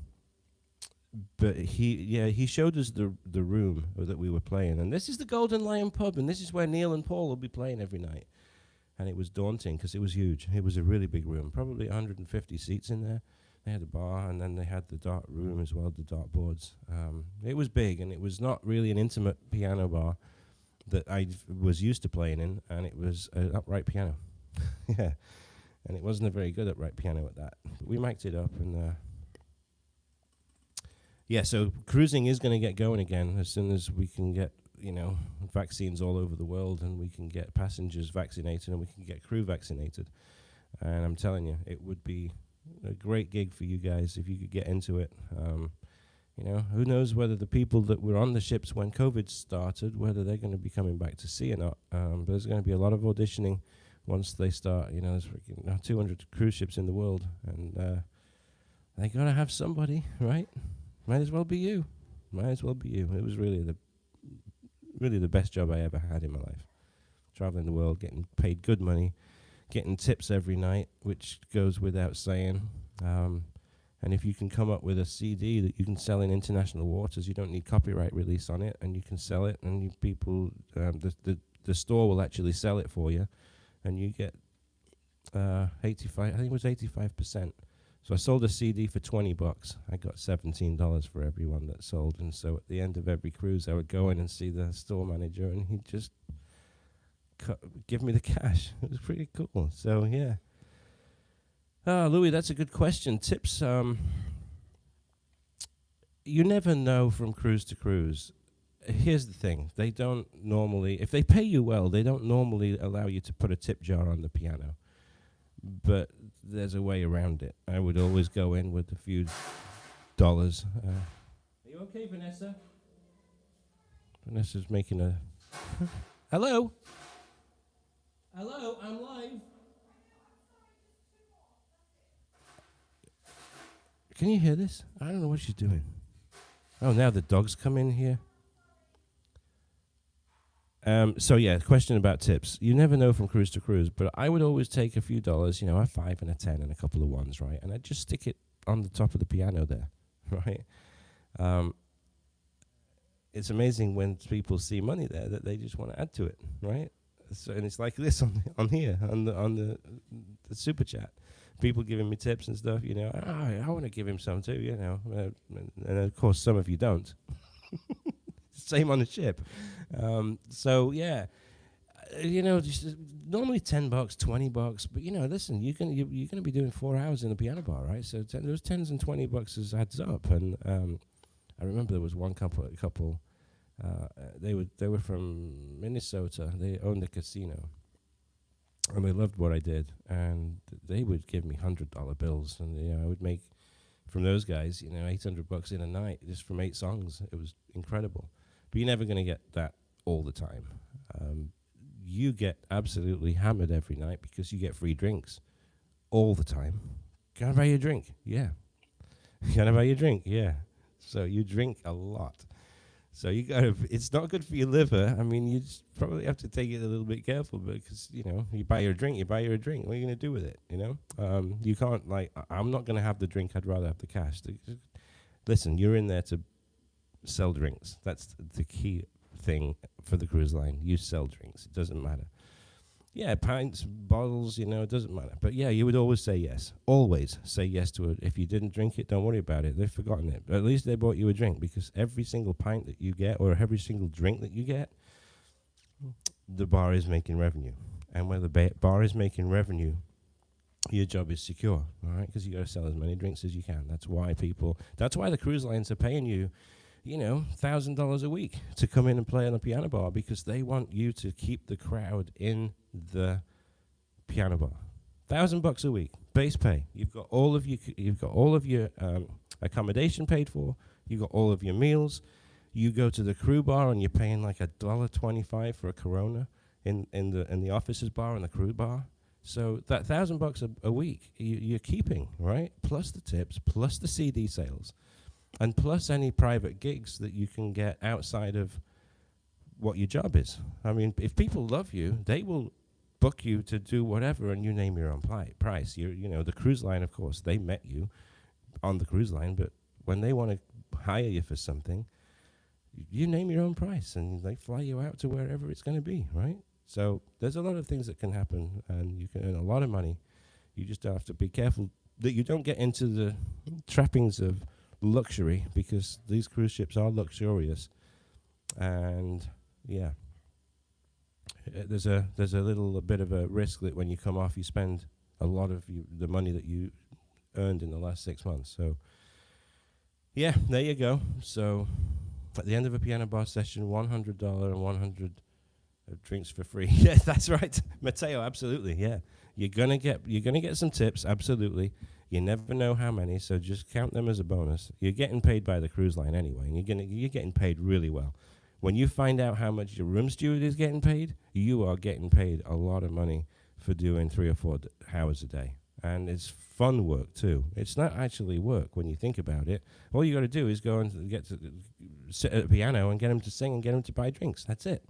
But he showed us the room that we were playing, and this is the Golden Lion pub, and this is where Neil and Paul will be playing every night. And it was daunting because it was huge. It was a really big room, probably 150 seats in there. They had a bar, and then they had the dart room as well, the dart boards. It was big, and it was not really an intimate piano bar that I was used to playing in, and it was an upright piano. Yeah, and it wasn't a very good upright piano at that. But we mic'd it up, and yeah, so cruising is going to get going again as soon as we can get, you know, vaccines all over the world, and we can get passengers vaccinated, and we can get crew vaccinated. And I'm telling you, it would be a great gig for you guys if you could get into it. You know, who knows whether the people that were on the ships when COVID started, whether they're going to be coming back to sea or not. But there's going to be a lot of auditioning once they start. You know, there's 200 cruise ships in the world, and they got to have somebody, right? Might as well be you. Might as well be you. It was really the best job I ever had in my life. Traveling the world, getting paid good money, getting tips every night, which goes without saying. And if you can come up with a CD that you can sell in international waters, you don't need copyright release on it, and you can sell it, and the store will actually sell it for you, and you get 85. I think it was 85%. So I sold a CD for $20. I got $17 for every one that sold, and so at the end of every cruise, I would go in and see the store manager, and he'd just give me the cash. It was pretty cool. So yeah. Louis, that's a good question. Tips, you never know from cruise to cruise. Here's the thing. They don't normally, if they pay you well, they don't normally allow you to put a tip jar on the piano. But there's a way around it. I would always go in with a few dollars. Are you okay, Vanessa? Vanessa's making a... Hello? Hello, I'm live. Can you hear this? I don't know what she's doing. Oh, now the dogs come in here. So yeah, question about tips. You never know from cruise to cruise, but I would always take a few dollars, you know, a 5 and a 10 and a couple of ones, right? And I'd just stick it on the top of the piano there, right? It's amazing when people see money there that they just want to add to it, right? So, and it's like this on here, on the super chat. People giving me tips and stuff, you know. I want to give him some too, you know. And of course, some of you don't. Same on the ship. So yeah, you know, just normally $10, $20, but you know, listen, you're gonna be doing 4 hours in the piano bar, right? So those $10s and $20 adds up. And I remember there was one couple. They were from Minnesota. They owned a casino. And they loved what I did, and they would give me $100 bills, and you know, I would make from those guys, you know, $800 in a night just from 8 songs. It was incredible, but you're never going to get that all the time. You get absolutely hammered every night because you get free drinks all the time. Can I buy you a drink? Yeah. Can I buy you a drink? Yeah. So you drink a lot. So you gotta. It's not good for your liver. I mean, you just probably have to take it a little bit careful because you know, you buy her a drink. What are you gonna do with it? You know, you can't like. I'm not gonna have the drink. I'd rather have the cash. Listen, you're in there to sell drinks. That's the key thing for the cruise line. You sell drinks. It doesn't matter. Yeah, pints, bottles, you know, it doesn't matter. But yeah, you would always say yes. Always say yes to it. If you didn't drink it, don't worry about it. They've forgotten it. But at least they bought you a drink, because every single pint that you get or every single drink that you get, the bar is making revenue. And when the bar is making revenue, your job is secure, all right? Because you got to sell as many drinks as you can. That's why the cruise lines are paying you, you know, $1,000 a week to come in and play on a piano bar, because they want you to keep the crowd in the piano bar. $1,000 a week, base pay. You've got all of your accommodation paid for. You've got all of your meals. You go to the crew bar and you're paying like $1.25 for a Corona in the officers bar and the crew bar. So that $1,000 a week you're keeping, right? Plus the tips, plus the CD sales, and plus any private gigs that you can get outside of what your job is. I mean, if people love you, they will book you to do whatever, and you name your own price. You know, the cruise line, of course, they met you on the cruise line, but when they want to hire you for something, you name your own price, and they fly you out to wherever it's going to be, right? So there's a lot of things that can happen, and you can earn a lot of money. You just have to be careful that you don't get into the trappings of luxury, because these cruise ships are luxurious. And yeah, there's a little bit of a risk that when you come off, you spend a lot of the money that you earned in the last 6 months. So yeah, there you go. So at the end of a piano bar session, $100 and 100 drinks for free. Yeah, that's right, Matteo. Absolutely, yeah. You're gonna get some tips. Absolutely. You never know how many, so just count them as a bonus. You're getting paid by the cruise line anyway, and you're getting paid really well. When you find out how much your room steward is getting paid, you are getting paid a lot of money for doing 3 or 4 hours a day. And it's fun work too. It's not actually work when you think about it. All you got to do is go and get to sit at a piano and get them to sing and get them to buy drinks. That's it.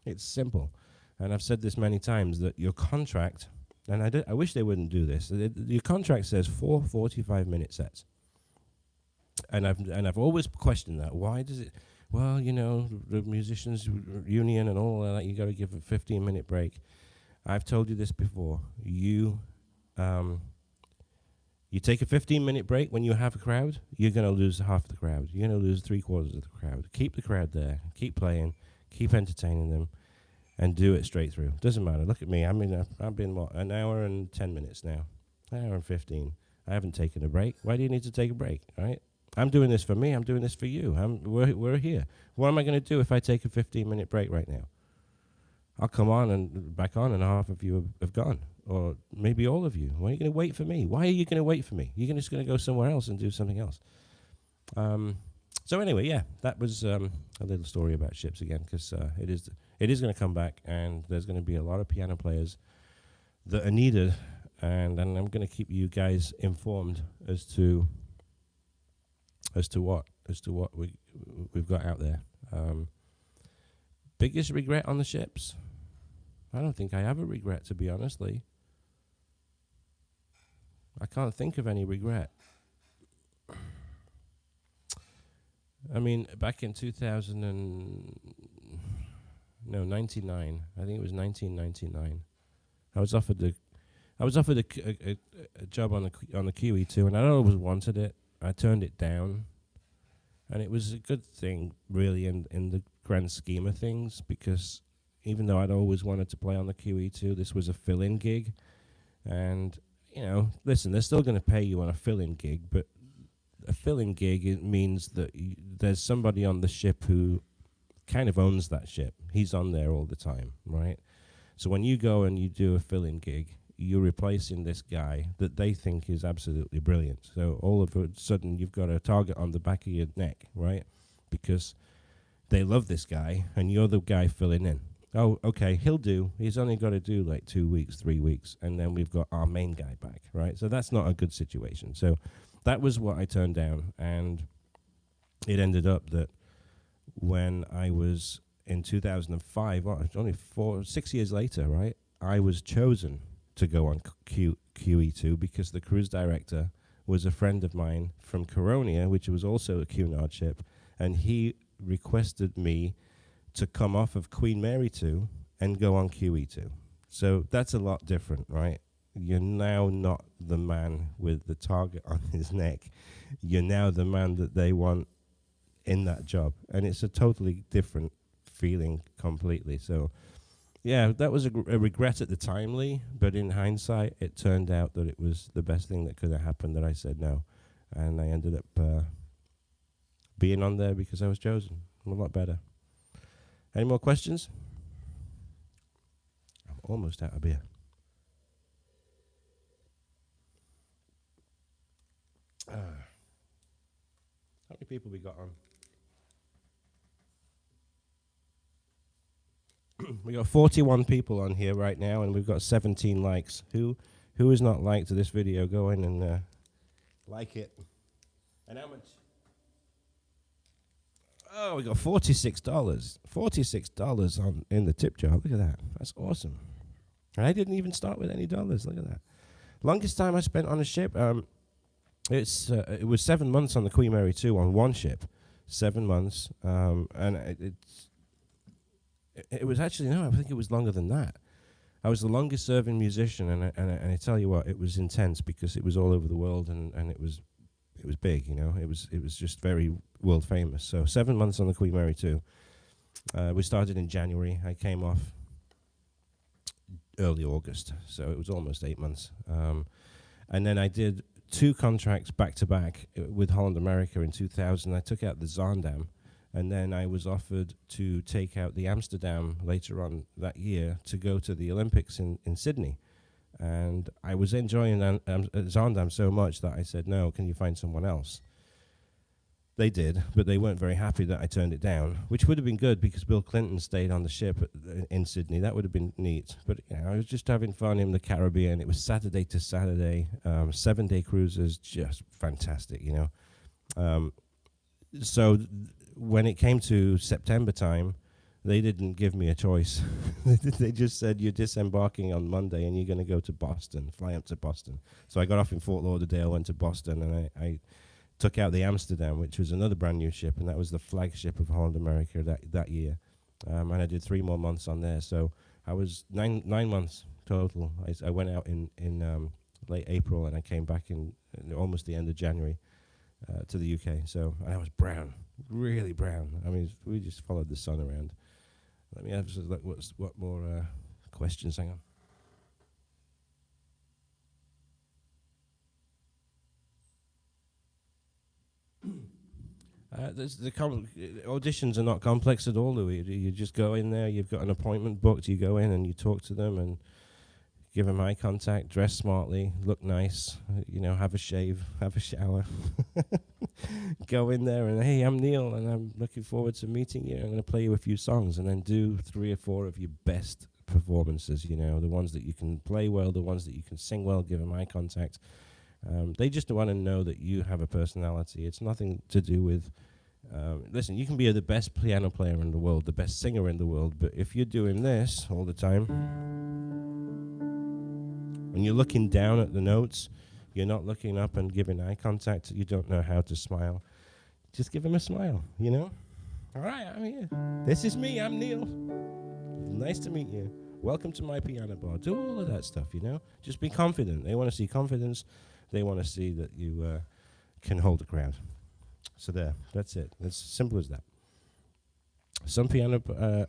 It's simple. And I've said this many times, that your contract, and I wish they wouldn't do this, your contract says 4 45-minute sets. And I've always questioned that. Why does it? Well, you know, the musicians union and all of that, you got to give a 15-minute break. I've told you this before. You take a 15-minute break when you have a crowd, you're going to lose half the crowd. You're going to lose 3/4 of the crowd. Keep the crowd there. Keep playing. Keep entertaining them, and do it straight through. Doesn't matter. Look at me. I've been, what, an hour and 10 minutes now. An hour and 15. I haven't taken a break. Why do you need to take a break, right? I'm doing this for me. I'm doing this for you. We're here. What am I going to do if I take a 15-minute break right now? I'll come on and back on, and half of you have gone, or maybe all of you. Why are you going to wait for me? Why are you going to wait for me? You're just going to go somewhere else and do something else. So anyway, yeah, that was a little story about ships again, because it is going to come back, and there's going to be a lot of piano players that are needed, and I'm going to keep you guys informed as to what we've got out there. Biggest regret on the ships? I don't think I have a regret, to be honest, Lee. I can't think of any regret. I mean, back in 1999. I think it was 1999. I was offered a job on the QE2, and I always wanted it. I turned it down, and it was a good thing, really, in the grand scheme of things, because even though I'd always wanted to play on the QE2, this was a fill-in gig, and you know, listen, they're still going to pay you on a fill-in gig, but a fill-in gig, it means that there's somebody on the ship who kind of owns that ship. He's on there all the time, right? So when you go and you do a fill-in gig, you're replacing this guy that they think is absolutely brilliant. So all of a sudden, you've got a target on the back of your neck, right? Because they love this guy, and you're the guy filling in. Oh, okay, he'll do. He's only got to do like 2 weeks, 3 weeks, and then we've got our main guy back, right? So that's not a good situation. So that was what I turned down, and it ended up that when I was in 2005, only 6 years later, right, I was chosen to go on QE2 because the cruise director was a friend of mine from Coronia, which was also a Cunard ship, and he requested me to come off of Queen Mary 2 and go on QE2. So that's a lot different, right? You're now not the man with the target on his neck. You're now the man that they want in that job. And it's a totally different feeling completely. So, yeah, that was a regret at the time, Lee. But in hindsight, it turned out that it was the best thing that could have happened, that I said no. And I ended up being on there because I was chosen. I'm a lot better. Any more questions? I'm almost out of beer. How many people we got on? We got 41 people on here right now, and we've got 17 likes. Who is not liked this video? Go in and like it. And how much? Oh, we got $46. $46 on in the tip jar. Look at that. That's awesome. And I didn't even start with any dollars. Look at that. Longest time I spent on a ship. It was 7 months on the Queen Mary 2 on one ship. 7 months. And it was actually, no, I think it was longer than that. I was the longest serving musician, and I tell you what, it was intense because it was all over the world, and it was big, you know. It was just very world famous. So 7 months on the Queen Mary 2. We started in January. I came off early August, so it was almost 8 months. And then I did 2 contracts back to back with Holland America in 2000. I took out the Zaandam. And then I was offered to take out the Amsterdam later on that year to go to the Olympics in Sydney. And I was enjoying Zaandam so much that I said, no, can you find someone else? They did, but they weren't very happy that I turned it down, which would have been good because Bill Clinton stayed on the ship in Sydney. That would have been neat. But you know, I was just having fun in the Caribbean. It was Saturday to Saturday, 7-day cruises, just fantastic, you know. When it came to September time, they didn't give me a choice. They just said, you're disembarking on Monday and you're going to go to Boston, fly up to Boston. So I got off in Fort Lauderdale, went to Boston, and I took out the Amsterdam, which was another brand new ship, and that was the flagship of Holland America that year. And I did 3 more months on there. So I was 9 months total. I went out in late April, and I came back in almost the end of January to the UK. So I was brown. Really brown. I mean, we just followed the sun around. Let me have a look. What more questions? Hang on. Auditions are not complex at all, Louis. You just go in there. You've got an appointment booked. You go in and you talk to them and give them eye contact, dress smartly, look nice, you know, have a shave, have a shower. Go in there and, hey, I'm Neil, and I'm looking forward to meeting you. I'm going to play you a few songs, and then do 3 or 4 of your best performances, you know, the ones that you can play well, the ones that you can sing well, give them eye contact. They just want to know that you have a personality. It's nothing to do with, listen, you can be the best piano player in the world, the best singer in the world, but if you're doing this all the time, and you're looking down at the notes, you're not looking up and giving eye contact, you don't know how to smile, just give him a smile, you know? All right, I'm here. This is me, I'm Neil. Nice to meet you. Welcome to my piano bar. Do all of that stuff, you know? Just be confident. They want to see confidence. They want to see that you can hold a crowd. So there, that's it. It's as simple as that. Some piano that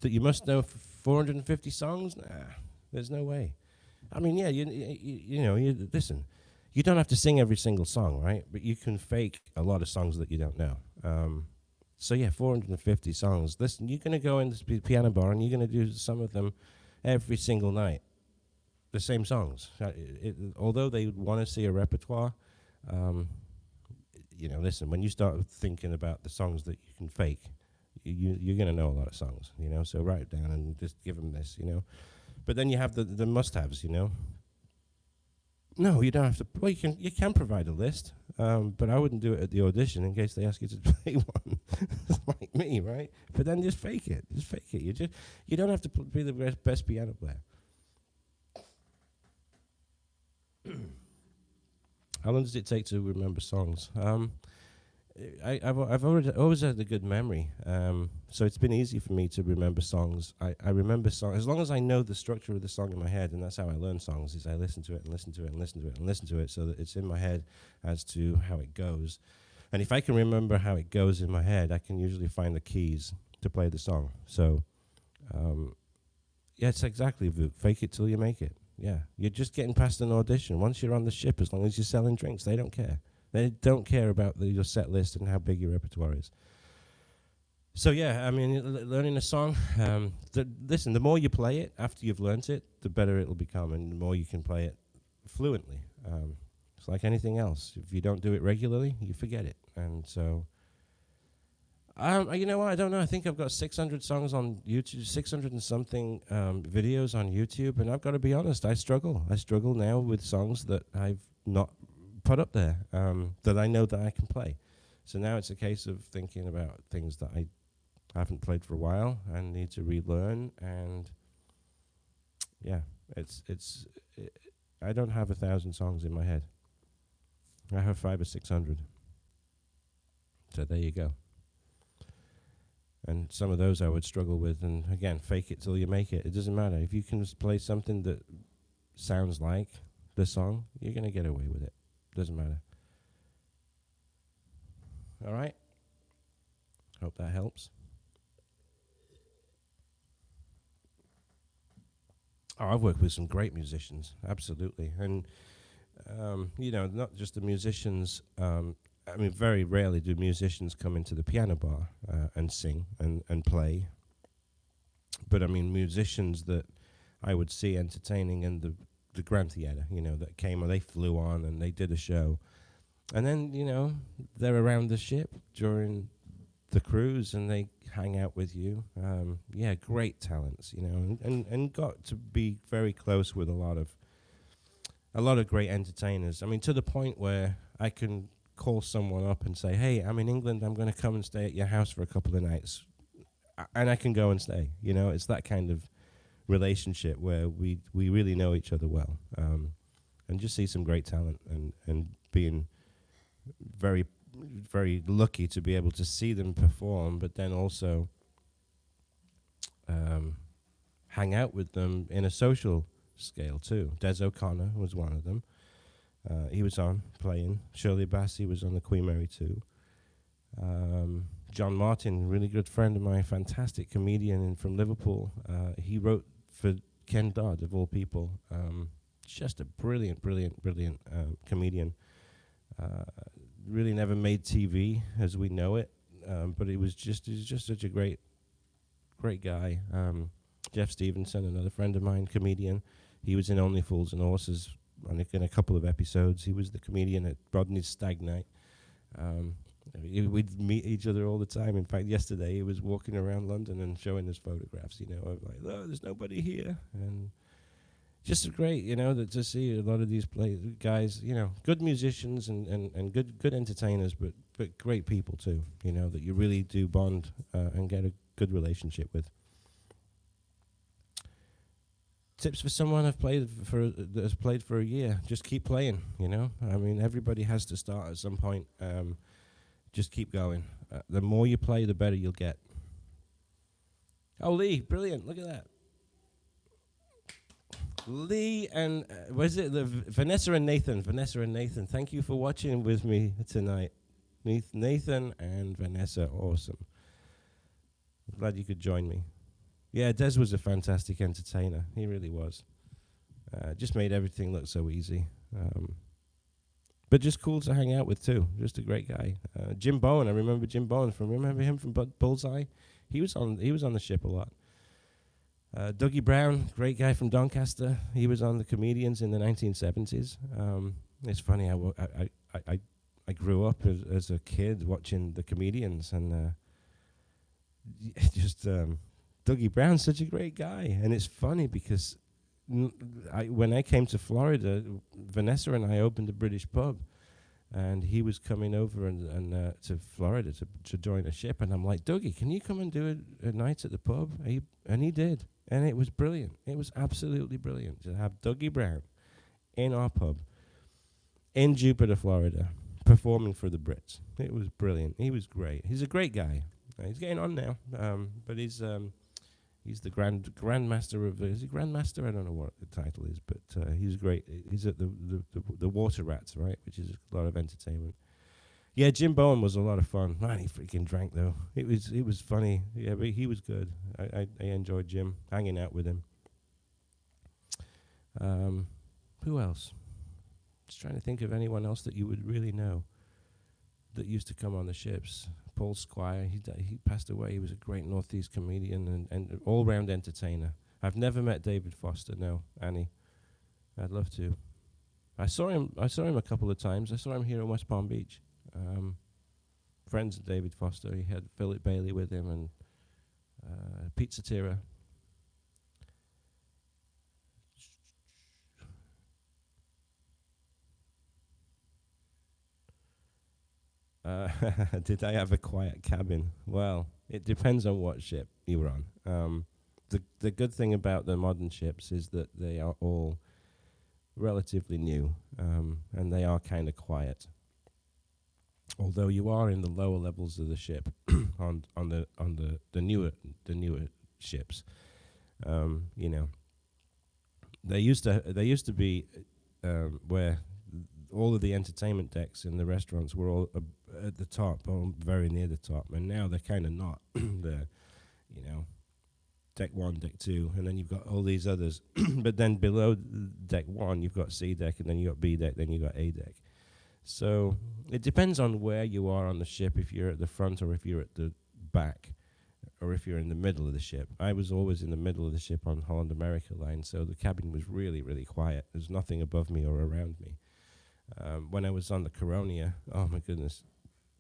you must know 450 songs? Nah. There's no way. I mean, yeah, you know, listen, you don't have to sing every single song, right? But you can fake a lot of songs that you don't know. So, yeah, 450 songs. Listen, you're going to go in this piano bar and you're going to do some of them every single night, the same songs. Although they want to see a repertoire, you know, listen, when you start thinking about the songs that you can fake, you're going to know a lot of songs, you know? So write it down and just give them this, you know? But then you have the must-haves, you know. No, you don't have to. Well, you can provide a list, but I wouldn't do it at the audition in case they ask you to play one, like me, right? But then just fake it. Just fake it. You don't have to be the best piano player. How long does it take to remember songs? I've always had a good memory, so it's been easy for me to remember songs. I remember songs as long as I know the structure of the song in my head, and that's how I learn songs. Is I listen to it and listen to it and listen to it and listen to it, so that it's in my head as to how it goes. And if I can remember how it goes in my head, I can usually find the keys to play the song. So, yeah, it's exactly fake it till you make it. Yeah, you're just getting past an audition. Once you're on the ship, as long as you're selling drinks, they don't care. They don't care about your set list and how big your repertoire is. So yeah, I mean, learning a song. Listen, the more you play it after you've learnt it, the better it'll become, and the more you can play it fluently. It's like anything else. If you don't do it regularly, you forget it. And so, you know what? I don't know. I think I've got 600 songs on YouTube, 600 and something videos on YouTube, and I've got to be honest, I struggle. I struggle now with songs that I've not put up there that I know that I can play. So now it's a case of thinking about things that I haven't played for a while and need to relearn. And yeah, I don't have 1,000 songs in my head. I have 500 or 600. So there you go. And some of those I would struggle with. And again, fake it till you make it. It doesn't matter. If you can play something that sounds like the song, you're going to get away with it. Doesn't matter. All right. Hope that helps. Oh, I've worked with some great musicians, absolutely. And, you know, not just the musicians. I mean, very rarely do musicians come into the piano bar and sing and play. But, I mean, musicians that I would see entertaining in the Grand Theatre, you know, that came or they flew on and they did a show. And then, you know, they're around the ship during the cruise and they hang out with you. Yeah, great talents, you know, and got to be very close with a lot of great entertainers. I mean, to the point where I can call someone up and say, hey, I'm in England, I'm going to come and stay at your house for a couple of nights. And I can go and stay, you know, it's that kind of relationship where we really know each other well, and just see some great talent and being very, very lucky to be able to see them perform, but then also hang out with them in a social scale too. Des O'Connor was one of them. He was on playing. Shirley Bassey was on the Queen Mary too. John Martin, really good friend of mine, fantastic comedian from Liverpool. He wrote for Ken Dodd, of all people. Just a brilliant comedian. Really never made TV as we know it, but he was just such a great guy. Jeff Stevenson, another friend of mine, comedian. He was in Only Fools and Horses in a couple of episodes. He was the comedian at Rodney's Stag Night. We'd meet each other all the time. In fact, yesterday he was walking around London and showing us photographs, you know, of like, oh, there's nobody here. And just great, you know, that to see a lot of these guys, you know, good musicians and good entertainers, but great people too, you know, that you really do bond and get a good relationship with. Tips for someone that has played for a year: just keep playing. You know, I mean, everybody has to start at some point. Just keep going. The more you play, the better you'll get. Oh, Lee, brilliant! Look at that. Lee and was it Vanessa and Nathan? Vanessa and Nathan, thank you for watching with me tonight. Nathan and Vanessa, awesome. I'm glad you could join me. Yeah, Des was a fantastic entertainer. He really was. Just made everything look so easy. But just cool to hang out with too. Just a great guy. Jim Bowen, I remember Jim Bowen remember him from Bullseye? He was on the ship a lot. Dougie Brown, great guy from Doncaster. He was on the Comedians in the 1970s. It's funny, I grew up as a kid watching the Comedians, and just Dougie Brown's such a great guy. And it's funny because when I came to Florida, Vanessa and I opened a British pub, and he was coming over and to Florida to join a ship. And I'm like, Dougie, can you come and do a night at the pub? And he did. And it was brilliant. It was absolutely brilliant to have Dougie Brown in our pub in Jupiter, Florida, performing for the Brits. It was brilliant. He was great. He's a great guy. He's getting on now, but he's the grandmaster of. Is he grandmaster? I don't know what the title is, but he's great. He's at the Water Rats, right, which is a lot of entertainment. Yeah, Jim Bowen was a lot of fun. Man, he freaking drank though. It was funny. Yeah, but he was good. I enjoyed Jim, hanging out with him. Who else? Just trying to think of anyone else that you would really know that used to come on the ships. Paul Squire, he passed away. He was a great Northeast comedian and all-round entertainer. I've never met David Foster. No, Annie. I'd love to. I saw him a couple of times. I saw him here in West Palm Beach. Friends of David Foster. He had Philip Bailey with him and Pete Satira. Did I have a quiet cabin? Well, it depends on what ship you were on. The good thing about the modern ships is that they are all relatively new, and they are kind of quiet. Although you are in the lower levels of the ship, on the newer ships, you know, there used to be where all of the entertainment decks in the restaurants were all at the top, or very near the top, and now they're kind of not. They're, you know, deck 1, deck 2, and then you've got all these others. But then below deck 1, you've got C deck, and then you got B deck, then you got A deck. So it depends on where you are on the ship, if you're at the front or if you're at the back, or if you're in the middle of the ship. I was always in the middle of the ship on Holland America line, so the cabin was really, really quiet. There's nothing above me or around me. When I was on the Coronia, oh my goodness,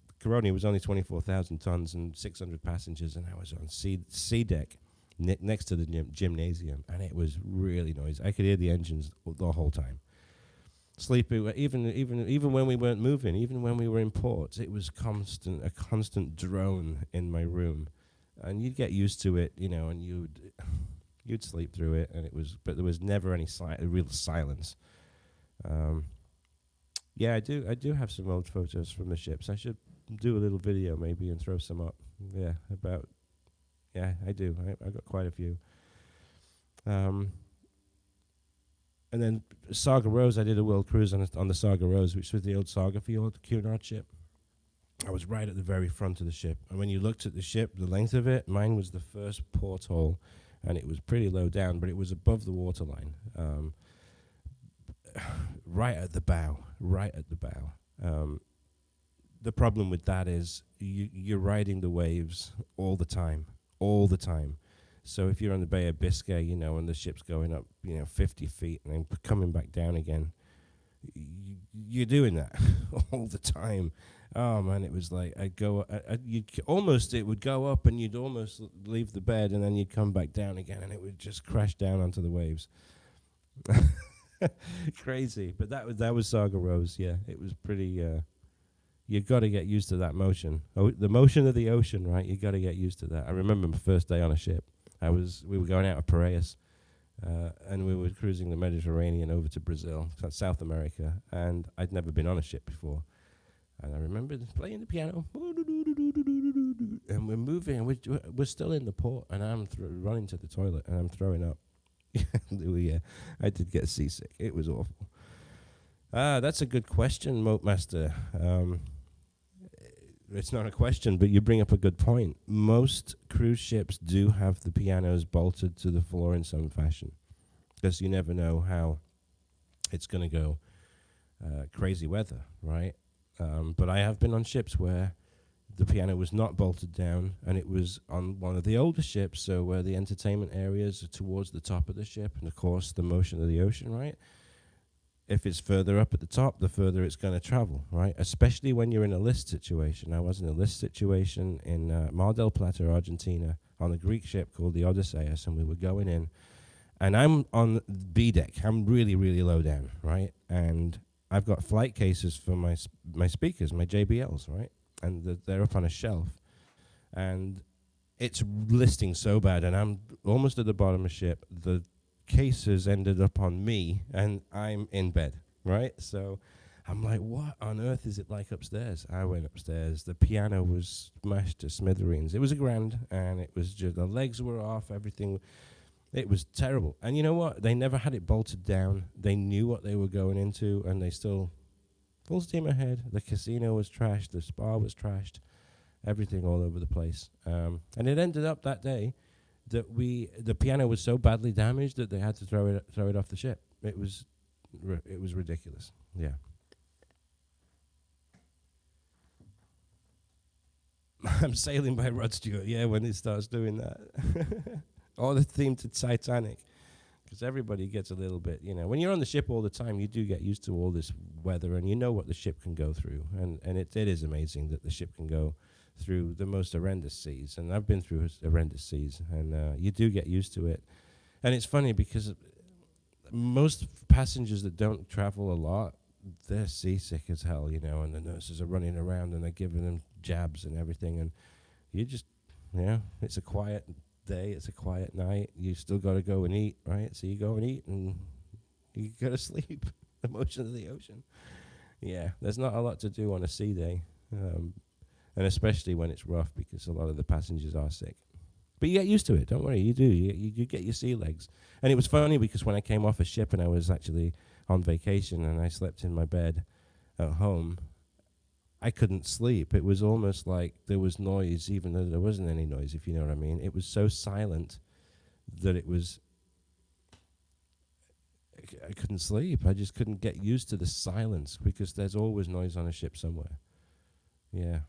the Coronia was only 24,000 tons and 600 passengers, and I was on C deck next to the gymnasium, and it was really noisy. I could hear the engines the whole time. Sleeping, even when we weren't moving, even when we were in port, it was a constant drone in my room, and you'd get used to it, you know, and you'd sleep through it, but there was never any real silence. Yeah, I do have some old photos from the ships. I should do a little video maybe and throw some up. Yeah, I do. I got quite a few. And then Saga Rose, I did a world cruise on the Saga Rose, which was the old Saga Fjord Cunard ship. I was right at the very front of the ship. And when you looked at the ship, the length of it, mine was the first porthole, and it was pretty low down, but it was above the waterline. Right at the bow. The problem with that is you're riding the waves all the time. So if you're on the Bay of Biscay, you know, and the ship's going up, 50 feet and then coming back down again, you're doing that all the time. Oh man, it was like it would go up and you'd almost leave the bed and then you'd come back down again and it would just crash down onto the waves. Crazy, but that was Saga Rose. Yeah, it was pretty. You got to get used to that motion. The motion of the ocean, right? You got to get used to that. I remember my first day on a ship. We were going out of Piraeus, and we were cruising the Mediterranean over to Brazil, South America, and I'd never been on a ship before. And I remember playing the piano, and we're moving, and we're still in the port, and I'm running to the toilet, and I'm throwing up. Yeah, I did get seasick. It was awful. That's a good question, Moat Master. It's not a question, but you bring up a good point. Most cruise ships do have the pianos bolted to the floor in some fashion, because you never know how it's going to go. Crazy weather, right? But I have been on ships where the piano was not bolted down, and it was on one of the older ships, so where the entertainment areas are towards the top of the ship, and of course the motion of the ocean, right? If it's further up at the top, the further it's going to travel, right? Especially when you're in a list situation. I was in a list situation in Mar del Plata, Argentina, on a Greek ship called the Odysseus, and we were going in, and I'm on B deck. I'm really, really low down, right? And I've got flight cases for my speakers, my JBLs, right? And they're up on a shelf, and it's listing so bad, and I'm almost at the bottom of the ship. The cases ended up on me, and I'm in bed, right? So I'm like, what on earth is it like upstairs? I went upstairs. The piano was smashed to smithereens. It was a grand, and it was just, the legs were off, everything. It was terrible. And you know what? They never had it bolted down. They knew what they were going into, and they still, full steam ahead. The casino was trashed. The spa was trashed. Everything all over the place. And it ended up that day that the piano was so badly damaged that they had to throw it off the ship. It was ridiculous. Yeah. I'm sailing by Rod Stewart. Yeah, when it starts doing that, or the theme to Titanic, because everybody gets a little bit. When you're on the ship all the time, you do get used to all this weather, and you know what the ship can go through, and it is amazing that the ship can go through the most horrendous seas, and I've been through horrendous seas, and you do get used to it. And it's funny because most passengers that don't travel a lot, they're seasick as hell, and the nurses are running around and they're giving them jabs and everything, and you just, it's a quiet day, it's a quiet night, you still got to go and eat, right? So you go and eat and you go to sleep. The motion of the ocean. Yeah, there's not a lot to do on a sea day. And especially when it's rough, because a lot of the passengers are sick. But you get used to it, don't worry, you do. You get your sea legs. And it was funny because when I came off a ship and I was actually on vacation and I slept in my bed at home, I couldn't sleep. It was almost like there was noise, even though there wasn't any noise, if you know what I mean. It was so silent that it was... I couldn't sleep. I just couldn't get used to the silence because there's always noise on a ship somewhere. Yeah.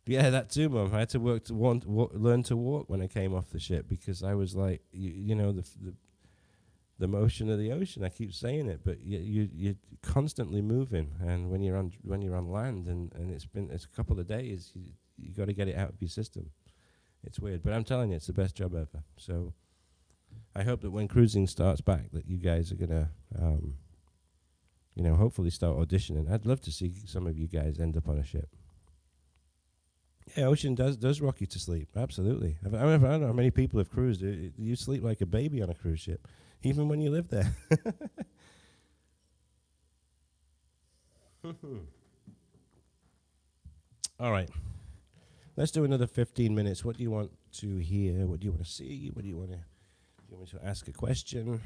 Yeah, that too, Mum. I had to learn to walk when I came off the ship because I was like, the motion of the ocean. I keep saying it, but you're constantly moving, and when you're on land, and it's a couple of days, you got to get it out of your system. It's weird, but I'm telling you, it's the best job ever. So I hope that when cruising starts back, that you guys are gonna, hopefully start auditioning. I'd love to see some of you guys end up on a ship. Yeah, ocean does rock you to sleep. Absolutely. I don't know how many people have cruised. You sleep like a baby on a cruise ship, even when you live there. All right. Let's do another 15 minutes. What do you want to hear? What do you want to see? What do you want to... Do you want me to ask a question?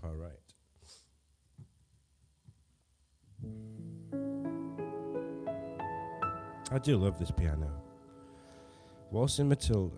All right. I do love this piano. Waltzing Matilda.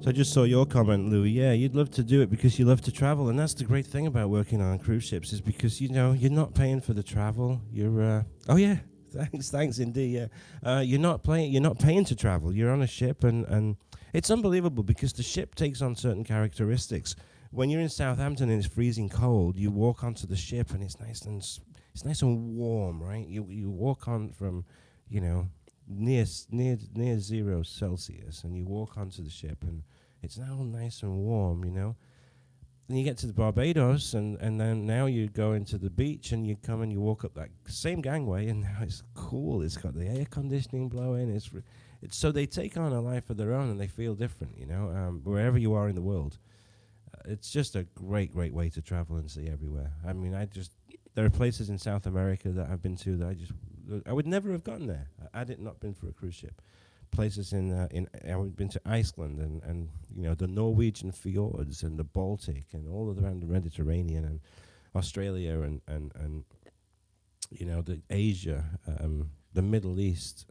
So I just saw your comment, Lou. Yeah, you'd love to do it because you love to travel, and that's the great thing about working on cruise ships is because you're not paying for the travel. You're oh yeah, thanks indeed. Yeah, you're not paying to travel. You're on a ship, and it's unbelievable because the ship takes on certain characteristics. When you're in Southampton and it's freezing cold, you walk onto the ship and it's nice and warm, right? You walk on from, near 0 Celsius, and you walk onto the ship and it's now nice and warm, Then you get to the Barbados, and then now you go into the beach and you come and you walk up that same gangway, and now it's cool. It's got the air conditioning blowing. It's so they take on a life of their own and they feel different, wherever you are in the world. it's just a great way to travel and see everywhere. I mean, there are places in South America that I've been to that I would never have gotten there had it not been for a cruise ship. Places I've been to Iceland and the Norwegian fjords and the Baltic and all around the Mediterranean and Australia and the Asia, the Middle East,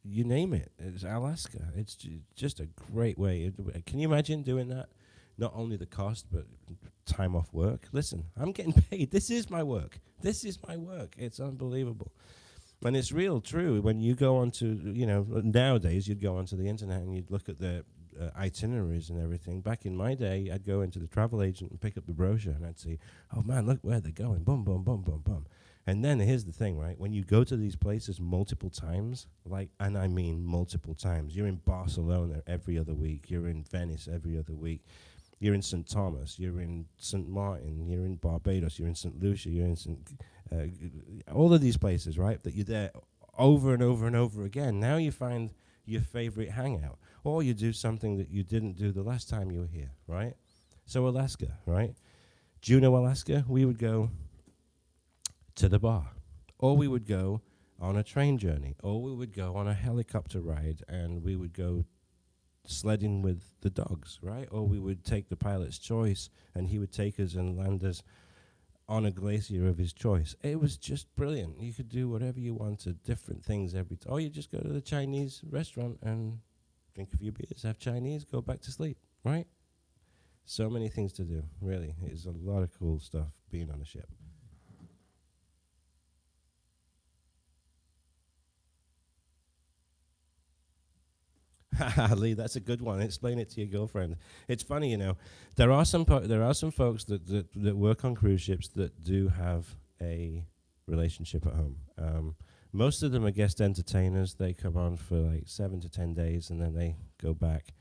you name it. It's Alaska. It's just a great way. Can you imagine doing that? Not only the cost, but time off work. Listen, I'm getting paid. This is my work. It's unbelievable. And it's real true. When you go onto, nowadays you'd go onto the internet and you'd look at the itineraries and everything. Back in my day, I'd go into the travel agent and pick up the brochure and I'd see, oh man, look where they're going. Boom, boom, boom, boom, boom. And then here's the thing, right? When you go to these places multiple times, and I mean multiple times, you're in Barcelona every other week, you're in Venice every other week, you're in St. Thomas, you're in St. Martin, you're in Barbados, you're in St. Lucia, you're in all of these places, right? That you're there over and over and over again. Now you find your favorite hangout, or you do something that you didn't do the last time you were here, right? So Alaska, right? Juneau, Alaska, we would go to the bar, or we would go on a train journey, or we would go on a helicopter ride, and we would go sledding with the dogs, right? Or we would take the pilot's choice, and he would take us and land us on a glacier of his choice. It was just brilliant. You could do whatever you wanted, different things every time. Or you just go to the Chinese restaurant and drink a few beers, have Chinese, go back to sleep, right? So many things to do, really. It's a lot of cool stuff being on a ship. Lee, that's a good one. Explain it to your girlfriend. It's funny, there are some folks that work on cruise ships that do have a relationship at home. Most of them are guest entertainers. They come on for like 7 to 10 days and then they go back.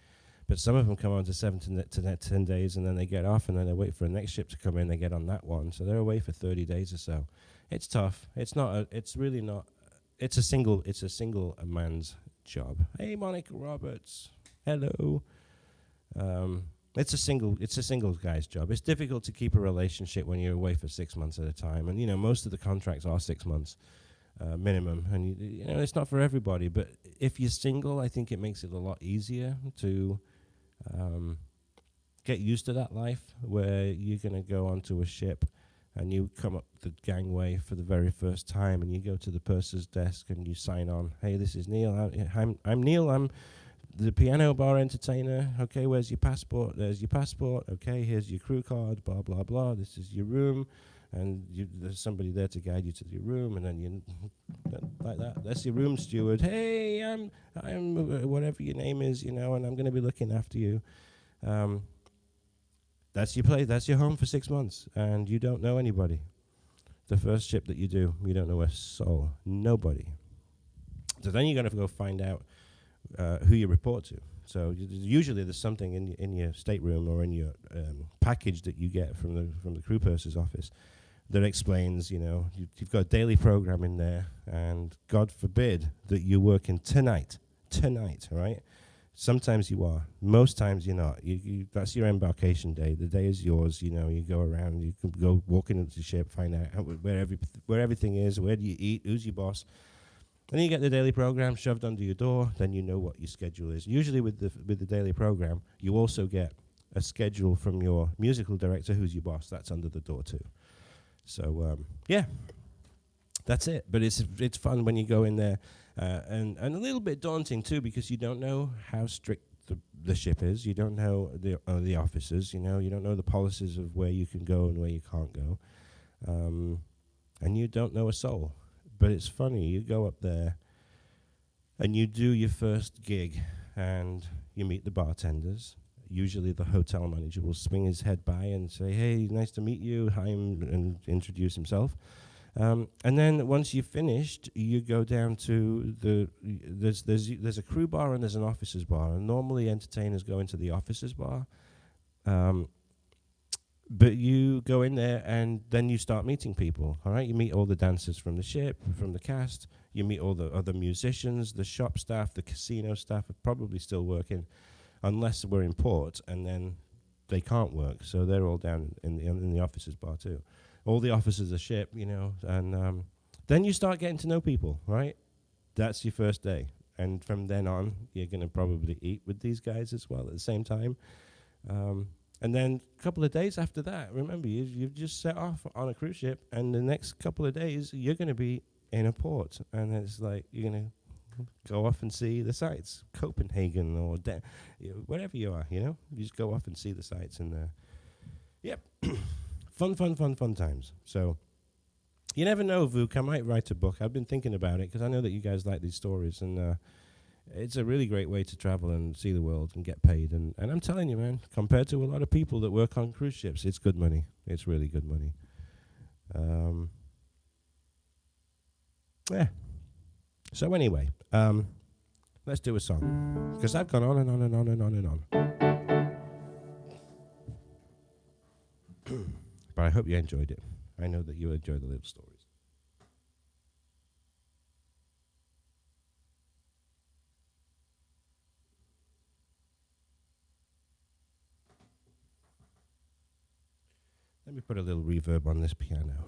But some of them come on to 7 to 10 days and then they get off and then they wait for a next ship to come in. They get on that one, so they're away for 30 days or so. It's tough. It's not. It's really not. It's a single man's job. Hey, Monica Roberts. Hello. It's a single guy's job. It's difficult to keep a relationship when you're away for 6 months at a time, and most of the contracts are 6 months minimum, and it's not for everybody. But if you're single, I think it makes it a lot easier to get used to that life where you're going to go onto a ship and you come up the gangway for the very first time and you go to the purser's desk and you sign on. Hey, this is Neil. I'm Neil. I'm the piano bar entertainer. Okay, where's your passport? There's your passport. Okay, here's your crew card. Blah, blah, blah. This is your room. And there's somebody there to guide you to your room. And then you, like that. That's your room steward. Hey, I'm whatever your name is, and I'm going to be looking after you. That's your place. That's your home for 6 months, and you don't know anybody. The first ship that you do, you don't know a soul, nobody. So then you're going to go find out who you report to. So usually there's something in your stateroom or in your package that you get from the crew purser's office that explains, you've got a daily program in there, and God forbid that you're working tonight, right? Sometimes you are. Most times you're not. That's your embarkation day. The day is yours. You go around. You can go walking into the ship, find out where everything is. Where do you eat? Who's your boss? And then you get the daily program shoved under your door. Then you know what your schedule is. Usually with the daily program, you also get a schedule from your musical director, who's your boss. That's under the door too. So yeah, that's it. But it's fun when you go in there. And a little bit daunting too, because you don't know how strict the ship is. You don't know the officers. You don't know the policies of where you can go and where you can't go, and you don't know a soul. But it's funny. You go up there, and you do your first gig, and you meet the bartenders. Usually, the hotel manager will swing his head by and say, "Hey, nice to meet you," and introduce himself. And then once you've finished, you go down to there's a crew bar and there's an officers bar. And normally entertainers go into the officers bar, but you go in there and then you start meeting people. All right, you meet all the dancers from the ship, from the cast. You meet all the other musicians, the shop staff, the casino staff are probably still working, unless we're in port. And then they can't work, so they're all down in the officers' bar too. All the officers are ship, and then you start getting to know people, right? That's your first day, and from then on, you're going to probably eat with these guys as well at the same time. And then a couple of days after that, remember, you've just set off on a cruise ship, and the next couple of days, you're going to be in a port, and it's like you're going to go off and see the sights, Copenhagen or wherever you are, you just go off and see the sights, and yep, fun times. So you never know, Vuk, I might write a book. I've been thinking about it because I know that you guys like these stories, and it's a really great way to travel and see the world and get paid. And I'm telling you, man, compared to a lot of people that work on cruise ships, it's good money. It's really good money. Yeah. So anyway, let's do a song, because I've gone on and on and on and on and on. But I hope you enjoyed it. I know that you enjoy the little stories. Let me put a little reverb on this piano.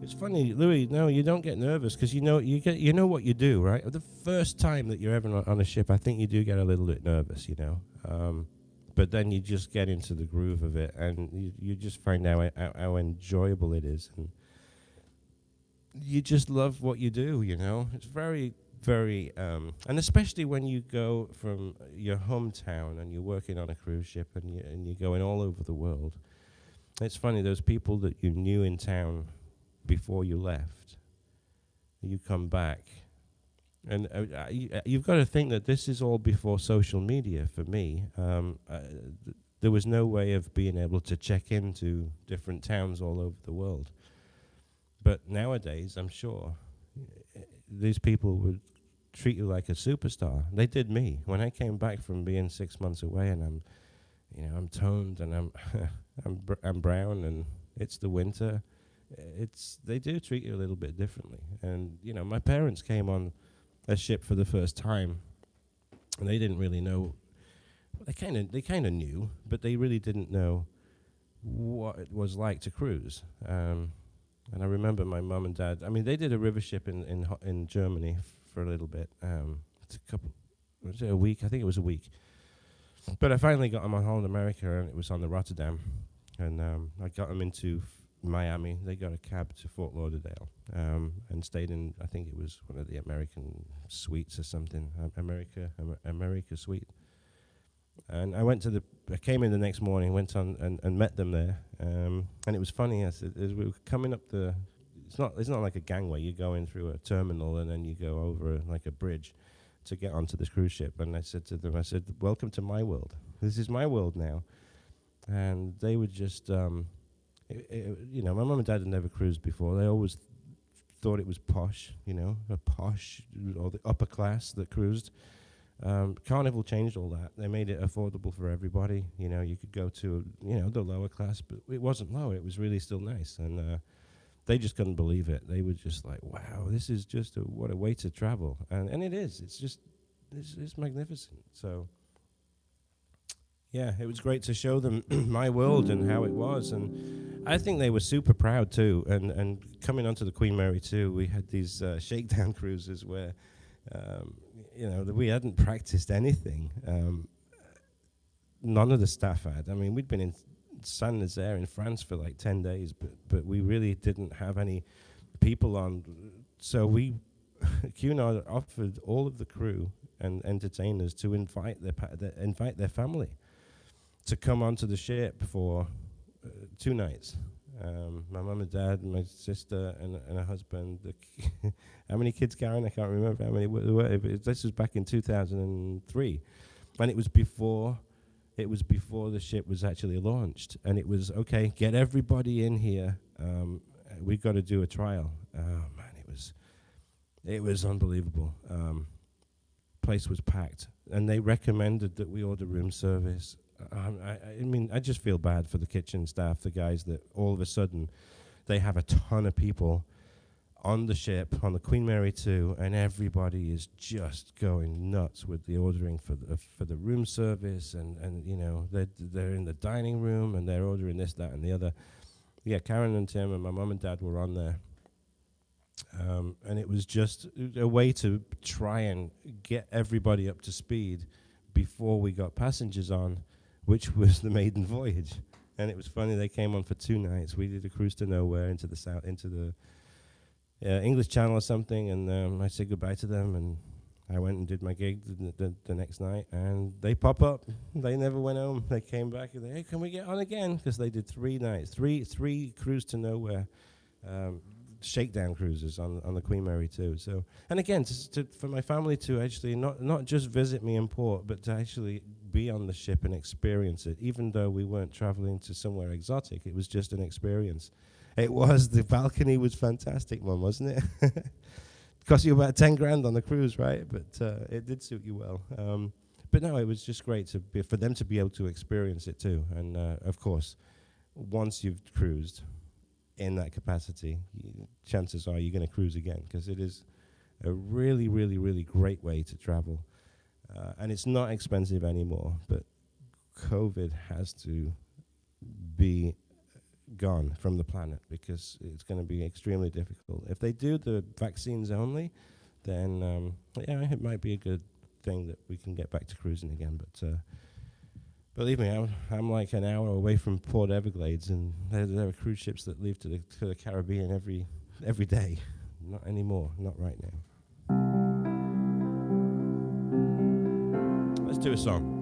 It's funny, Louis. No, you don't get nervous because you know what you do, right? The first time that you're ever on a ship, I think you do get a little bit nervous, but then you just get into the groove of it, and you just find out how enjoyable it is, and you just love what you do. It's very, very, and especially when you go from your hometown and you're working on a cruise ship and you're going all over the world. It's funny, those people that you knew in town before you left, you come back, and you've got to think that this is all before social media. For me, there was no way of being able to check into different towns all over the world. But nowadays, I'm sure these people would treat you like a superstar. They did me when I came back from being 6 months away, and I'm toned, and I'm brown, and it's the winter. They do treat you a little bit differently. And my parents came on a ship for the first time, and they didn't really know. They kind of knew, but they really didn't know what it was like to cruise. And I remember my mum and dad. I mean, they did a river ship in Germany for a little bit. It's was it a week? I think it was a week. But I finally got them on Holland America, and it was on the Rotterdam. And I got them into Miami. They got a cab to Fort Lauderdale, and stayed in, I think it was one of the American suites or something, America suite. And I came in the next morning, went on and met them there, and it was funny as we were coming up it's not like a gangway. You go in through a terminal and then you go over like a bridge to get onto this cruise ship. And I said to them, welcome to my world. This is my world now. And they were just, my mum and dad had never cruised before. They always thought it was posh, a posh or the upper class that cruised. Carnival changed all that. They made it affordable for everybody. You could go to, the lower class, but it wasn't low. It was really still nice. And they just couldn't believe it. They were just like, wow, this is just what a way to travel. And it is. It's magnificent. So, yeah, it was great to show them my world and how it was. And I think they were super proud too. And coming onto the Queen Mary too, we had these shakedown cruises where, we hadn't practiced anything. None of the staff had. I mean, we'd been in Saint-Nazaire in France for like 10 days, but we really didn't have any people on. So Cunard offered all of the crew and entertainers to invite their family to come onto the ship for 2 nights. My mum and dad, and my sister, and her husband. How many kids, Karen? I can't remember how many there were. This was back in 2003, and it was before the ship was actually launched. And it was, okay, get everybody in here. We've got to do a trial. Oh man, it was unbelievable. Place was packed, and they recommended that we order room service. I mean, I just feel bad for the kitchen staff, the guys that all of a sudden they have a ton of people on the ship, on the Queen Mary 2, and everybody is just going nuts with the ordering for the room service, and you know, they're in the dining room and they're ordering this, that, and the other. Yeah, Karen and Tim and my mum and dad were on there, and it was just a way to try and get everybody up to speed before we got passengers on, which was the maiden voyage. And it was funny, they came on for 2 nights. We did a cruise to nowhere into the south, into the English Channel or something, and I said goodbye to them, and I went and did my gig the next night, and they pop up. They never went home. They came back and they, hey, can we get on again? Because they did 3 nights, three cruise to nowhere shakedown cruises on the Queen Mary too. So, and again, for my family to actually not just visit me in port, but to actually be on the ship and experience it, even though we weren't traveling to somewhere exotic. It was just an experience. It was. The balcony was fantastic, Mum, wasn't it? Cost you about 10 grand on the cruise, right? But it did suit you well. But no, it was just great for them to be able to experience it too. And of course, once you've cruised in that capacity, chances are you're going to cruise again, because it is a really, really, really great way to travel. And it's not expensive anymore, but COVID has to be gone from the planet, because it's going to be extremely difficult. If they do the vaccines only, then yeah, it might be a good thing that we can get back to cruising again. But believe me, I'm like an hour away from Port Everglades, and there are cruise ships that leave to the Caribbean every day. Not anymore, not right now. Let's do a song.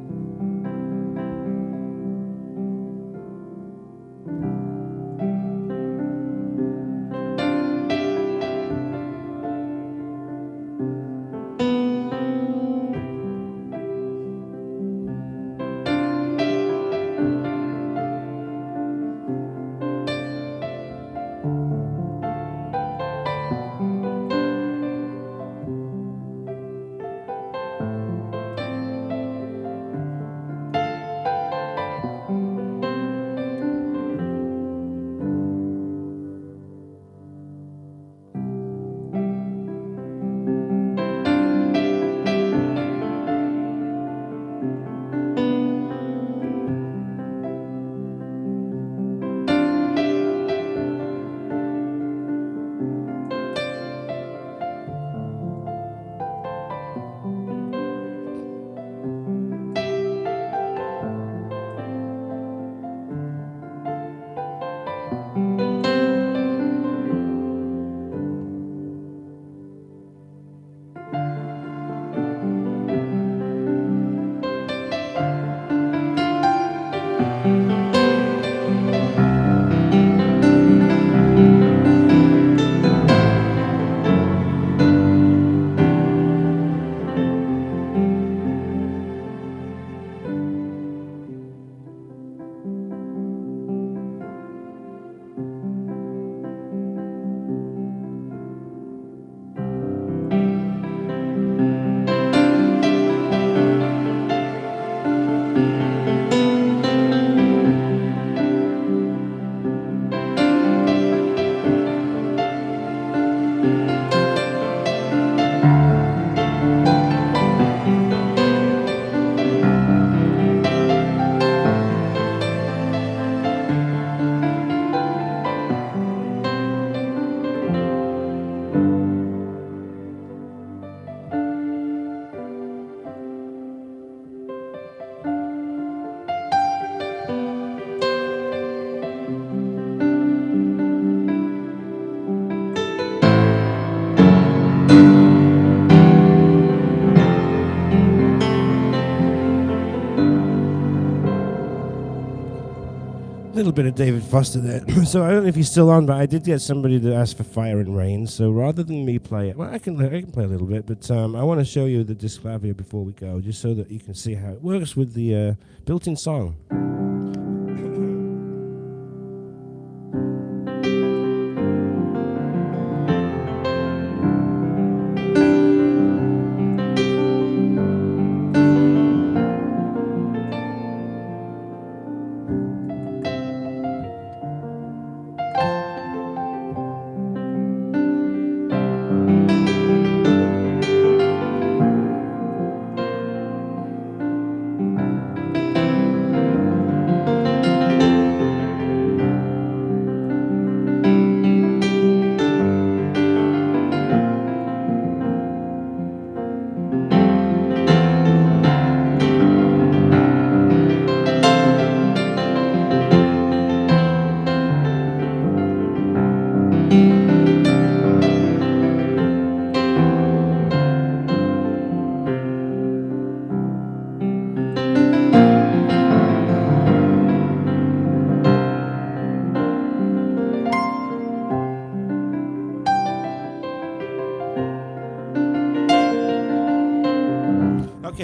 Little bit of David Foster there. So I don't know if he's still on, but I did get somebody to ask for Fire and Rain. So rather than me play it, well, I can play a little bit, but I want to show you the Disklavier before we go, just so that you can see how it works with the built-in song.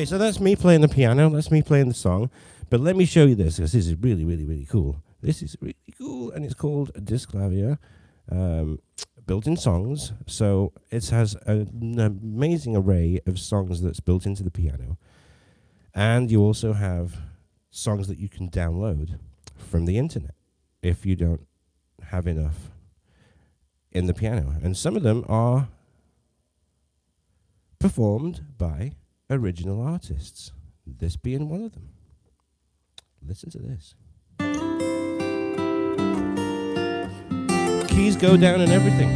Okay, so that's me playing the piano. That's me playing the song. But let me show you this, because this is really, really, really cool. This is really cool, and it's called a Disklavier, built-in songs. So it has an amazing array of songs that's built into the piano. And you also have songs that you can download from the internet if you don't have enough in the piano. And some of them are performed by original artists, this being one of them. Listen to this. Keys go down and everything.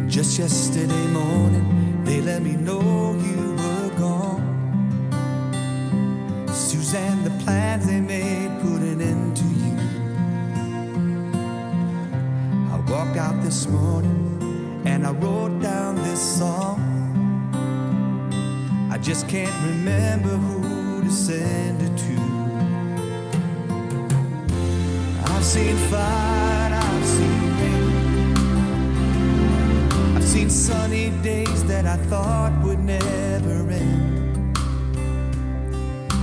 Just yesterday morning, they let me know you were gone. Suzanne, the plans they made put an end to you. I walked out this morning and I wrote down this song. I just can't remember who to send it to. I've seen fire, I've seen rain, I've seen sunny days that I thought would never end.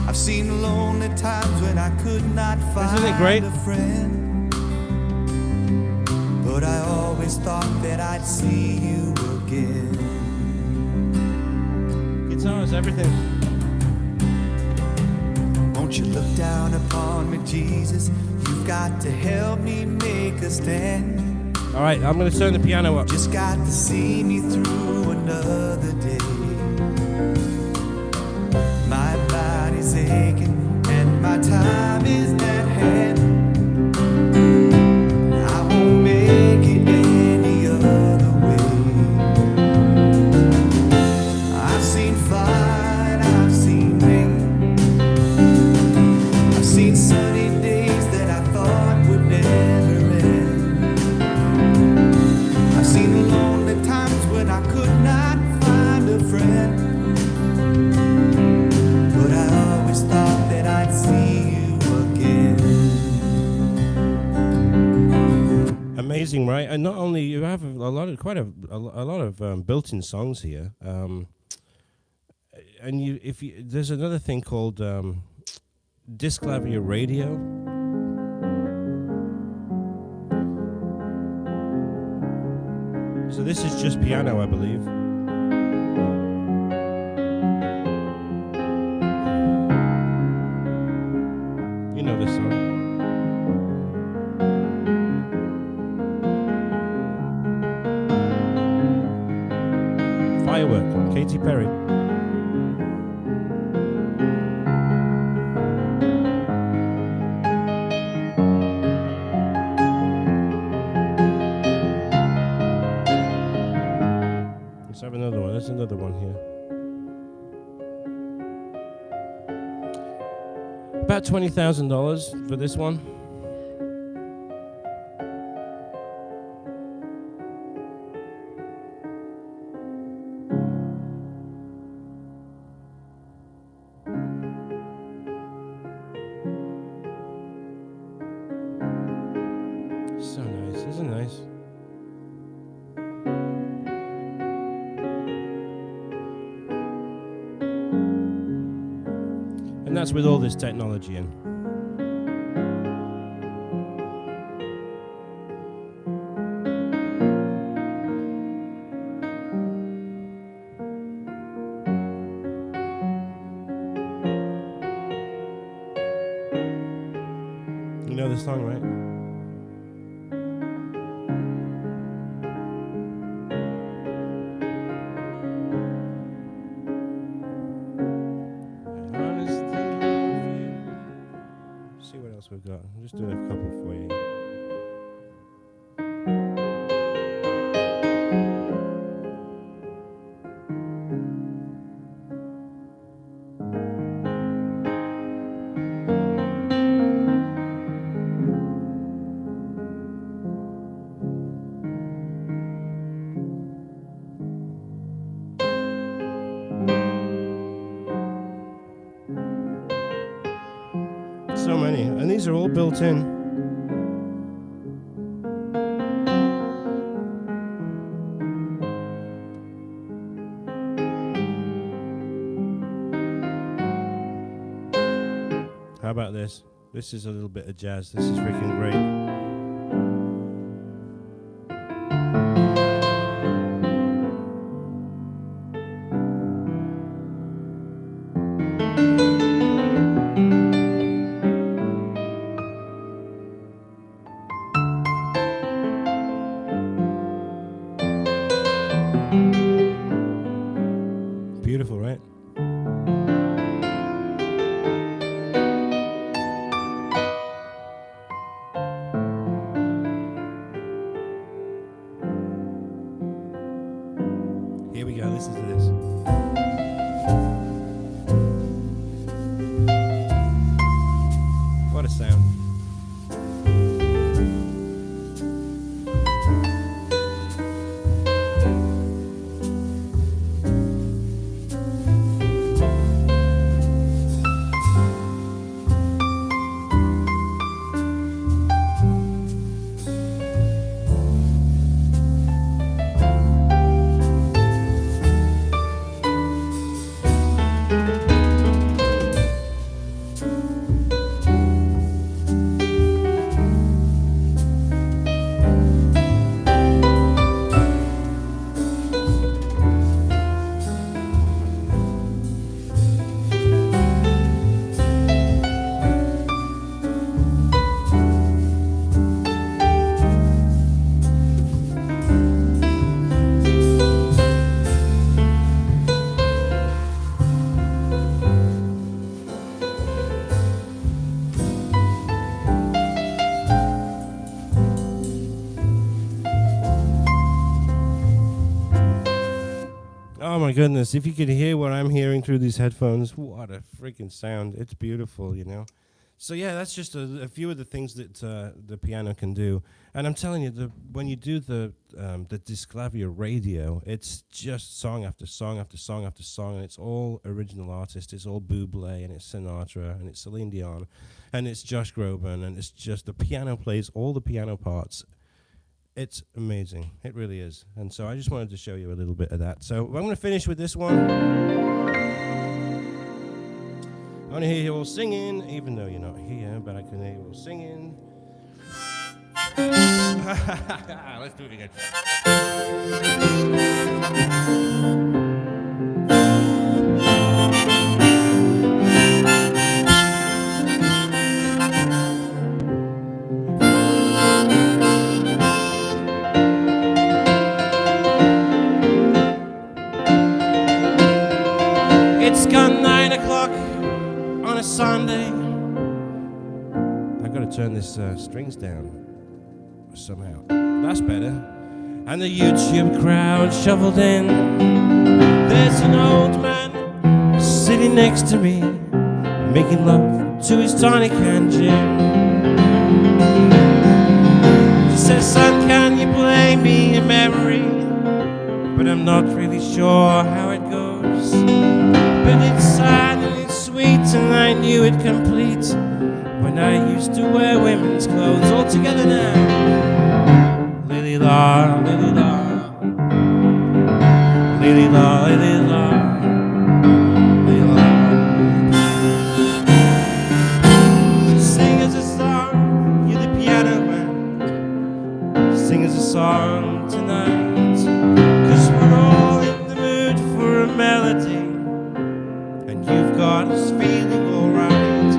I've seen lonely times when I could not find a friend. But I always thought that I'd see you again. Guitars, everything. Won't you look down upon me, Jesus? You've got to help me make a stand. All right, I'm going to turn the piano up. Just got to see me through another day. My body's aching and my time is at hand. I won't make it any other way. I've seen fire, I've seen rain, I've seen sunny days that I thought would never end. I've seen lonely times when I could not find a friend. But I always thought that I'd see you again. Amazing, right? And not only you have a lot of lot of built-in songs here, and there's another thing called Disklavier Radio. So this is just piano, I believe. You know this song. Firework, Katy Perry. Let's have another one. There's another one here. About $20,000 for this one. So nice, isn't it nice? And that's with all this technology in. You know this song, right? See what else we've got. I'm just doing a couple for you. So many, and these are all built in. How about this? This is a little bit of jazz. This is freaking great. Beautiful, right? Here we go, listen to this. What a sound. Oh my goodness, if you could hear what I'm hearing through these headphones, what a freaking sound. It's beautiful, you know. So yeah, that's just a few of the things that the piano can do. And I'm telling you, when you do the Disklavier radio, it's just song after song after song after song, and it's all original artists. It's all Bublé, and it's Sinatra, and it's Celine Dion, and it's Josh Groban, and it's just the piano plays all the piano parts. It's amazing. It really is. And so I just wanted to show you a little bit of that. So I'm going to finish with this one. I want to hear you all singing, even though you're not here, but I can hear you all singing. Let's do it again. It's gone 9 o'clock on a Sunday. I gotta turn this strings down somehow. That's better. And the YouTube crowd shuffled in. There's an old man sitting next to me, making love to his tonic and gin. He says, son, can you play me a memory? But I'm not really sure how it goes. But it's sad and it's sweet, and I knew it complete when I used to wear women's clothes. All together now. Lily la, lily la, lily la, lily la, lily la. Sing us a song, you're the piano man. Sing us a song tonight, 'cause we're all in the mood for a melody. You've got us feeling alright.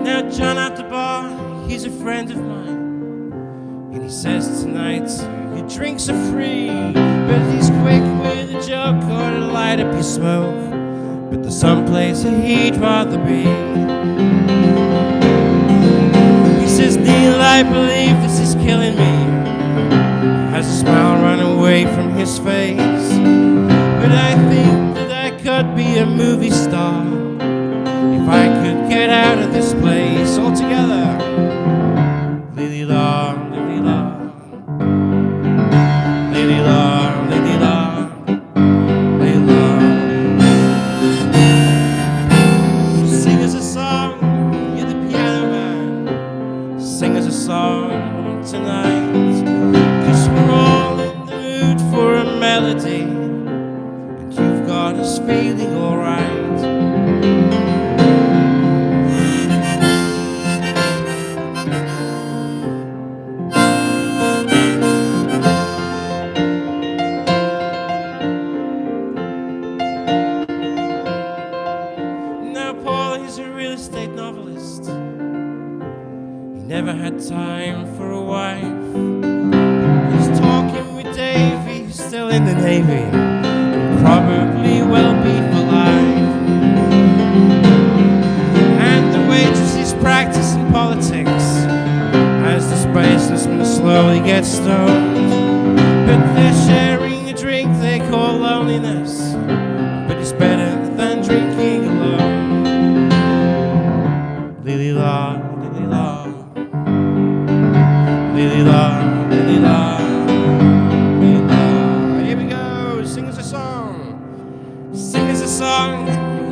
Now John at the bar, he's a friend of mine, and he says tonight your drinks are free, but he's quick with a joke or to light up your smoke. But there's some place he'd rather be. He says, Neil, I believe this is killing me. Has a smile run away from his face. But I think that I could be a movie star if I could get out of this place altogether. Lily la, lily la, lily la, lily la, lily la. Sing us a song, alright. Now Paul, he's a real estate novelist. He never had time for a wife. He's talking with Dave, he's still in the Navy. Probably will be for life. And the waitresses practicing politics as the spaceman slowly gets stoned. But they're sharing a drink they call loneliness. But it's better than drinking alone. Lily la, lily la, lily la, lily la. Song,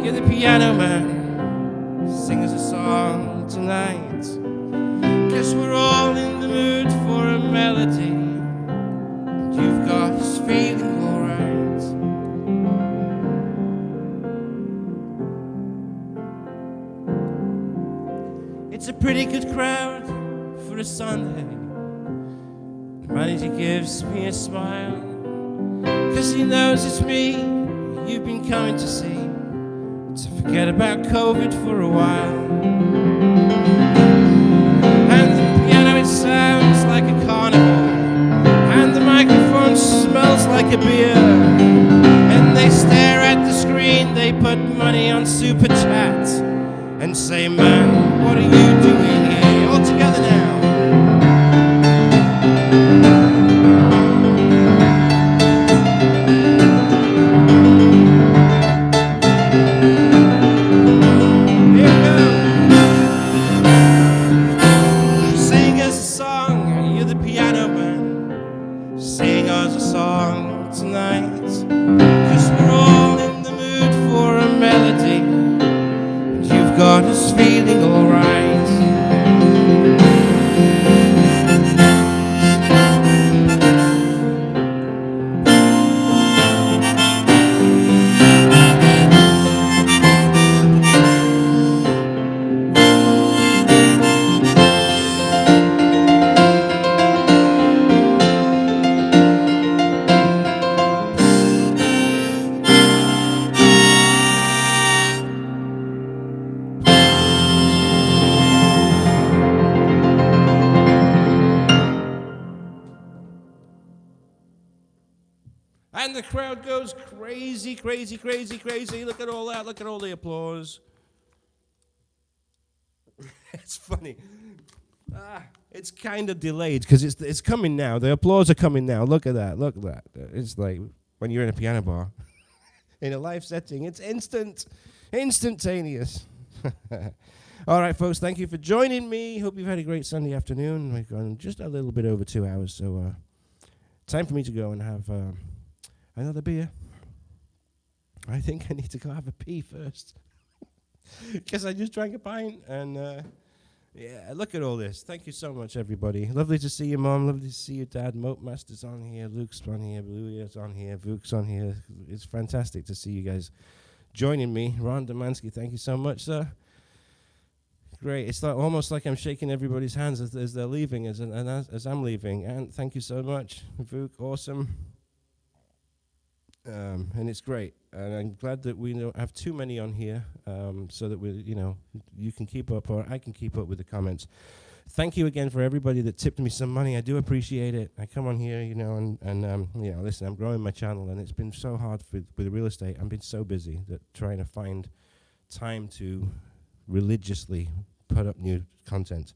you're the piano man. Sing us a song tonight. Guess we're all in the mood for a melody. And you've got us feeling alright. It's a pretty good crowd for a Sunday. The manager gives me a smile, 'cause he knows it's me you've been coming to see, to forget about COVID for a while. And the piano, it sounds like a carnival, and the microphone smells like a beer. And they stare at the screen, they put money on Super Chat, and say, man, what are you doing here? All together now. Got us feeling alright. And the crowd goes crazy, crazy, crazy, crazy. Look at all that. Look at all the applause. It's funny. It's kind of delayed because it's coming now. The applause are coming now. Look at that. Look at that. It's like when you're in a piano bar in a live setting. It's instantaneous. All right, folks. Thank you for joining me. Hope you've had a great Sunday afternoon. We've gone just a little bit over 2 hours, so time for me to go and have another beer. I think I need to go have a pee first. Because I just drank a pint. And, yeah, look at all this. Thank you so much, everybody. Lovely to see you, Mom. Lovely to see you, Dad. Moat Master's on here. Luke's on here. Bluey's on here. Vuk's on here. It's fantastic to see you guys joining me. Ron Domansky, thank you so much, sir. Great. It's like almost like I'm shaking everybody's hands as they're leaving, as I'm leaving. And thank you so much, Vuk. Awesome. And it's great. And I'm glad that we don't have too many on here, so that you can keep up, or I can keep up with the comments. Thank you again for everybody that tipped me some money. I do appreciate it. I come on here, and listen, I'm growing my channel, and it's been so hard with real estate. I've been so busy that trying to find time to religiously put up new content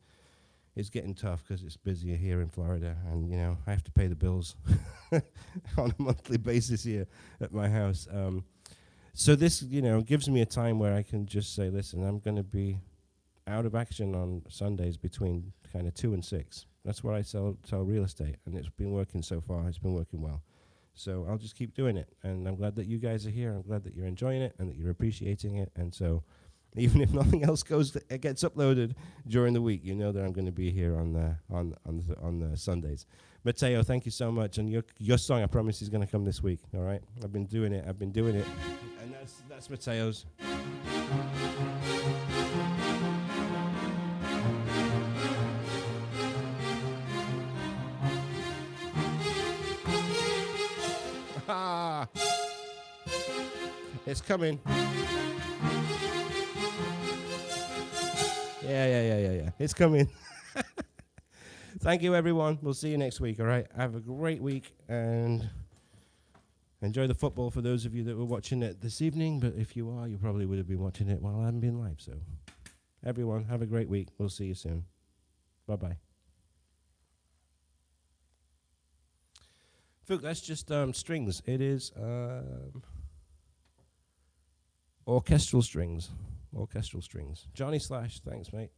is getting tough because it's busier here in Florida, and I have to pay the bills on a monthly basis here at my house. So this gives me a time where I can just say, listen, I'm going to be out of action on Sundays between kind of 2 and 6. That's where I sell real estate, and it's been working so far. It's been working well. So I'll just keep doing it, and I'm glad that you guys are here. I'm glad that you're enjoying it and that you're appreciating it. And so even if nothing else gets uploaded during the week, you know that I'm going to be here on the Sundays. Matteo, thank you so much. And your song, I promise, is going to come this week. All right? I've been doing it. And That's Matteo's. It's coming. Yeah. It's coming. Thank you, everyone. We'll see you next week, all right? Have a great week, and enjoy the football for those of you that were watching it this evening. But if you are, you probably would have been watching it while I haven't been live. So, everyone, have a great week. We'll see you soon. Bye-bye. Look, that's just strings. It is orchestral strings. Orchestral strings. Johnny Slash, thanks, mate.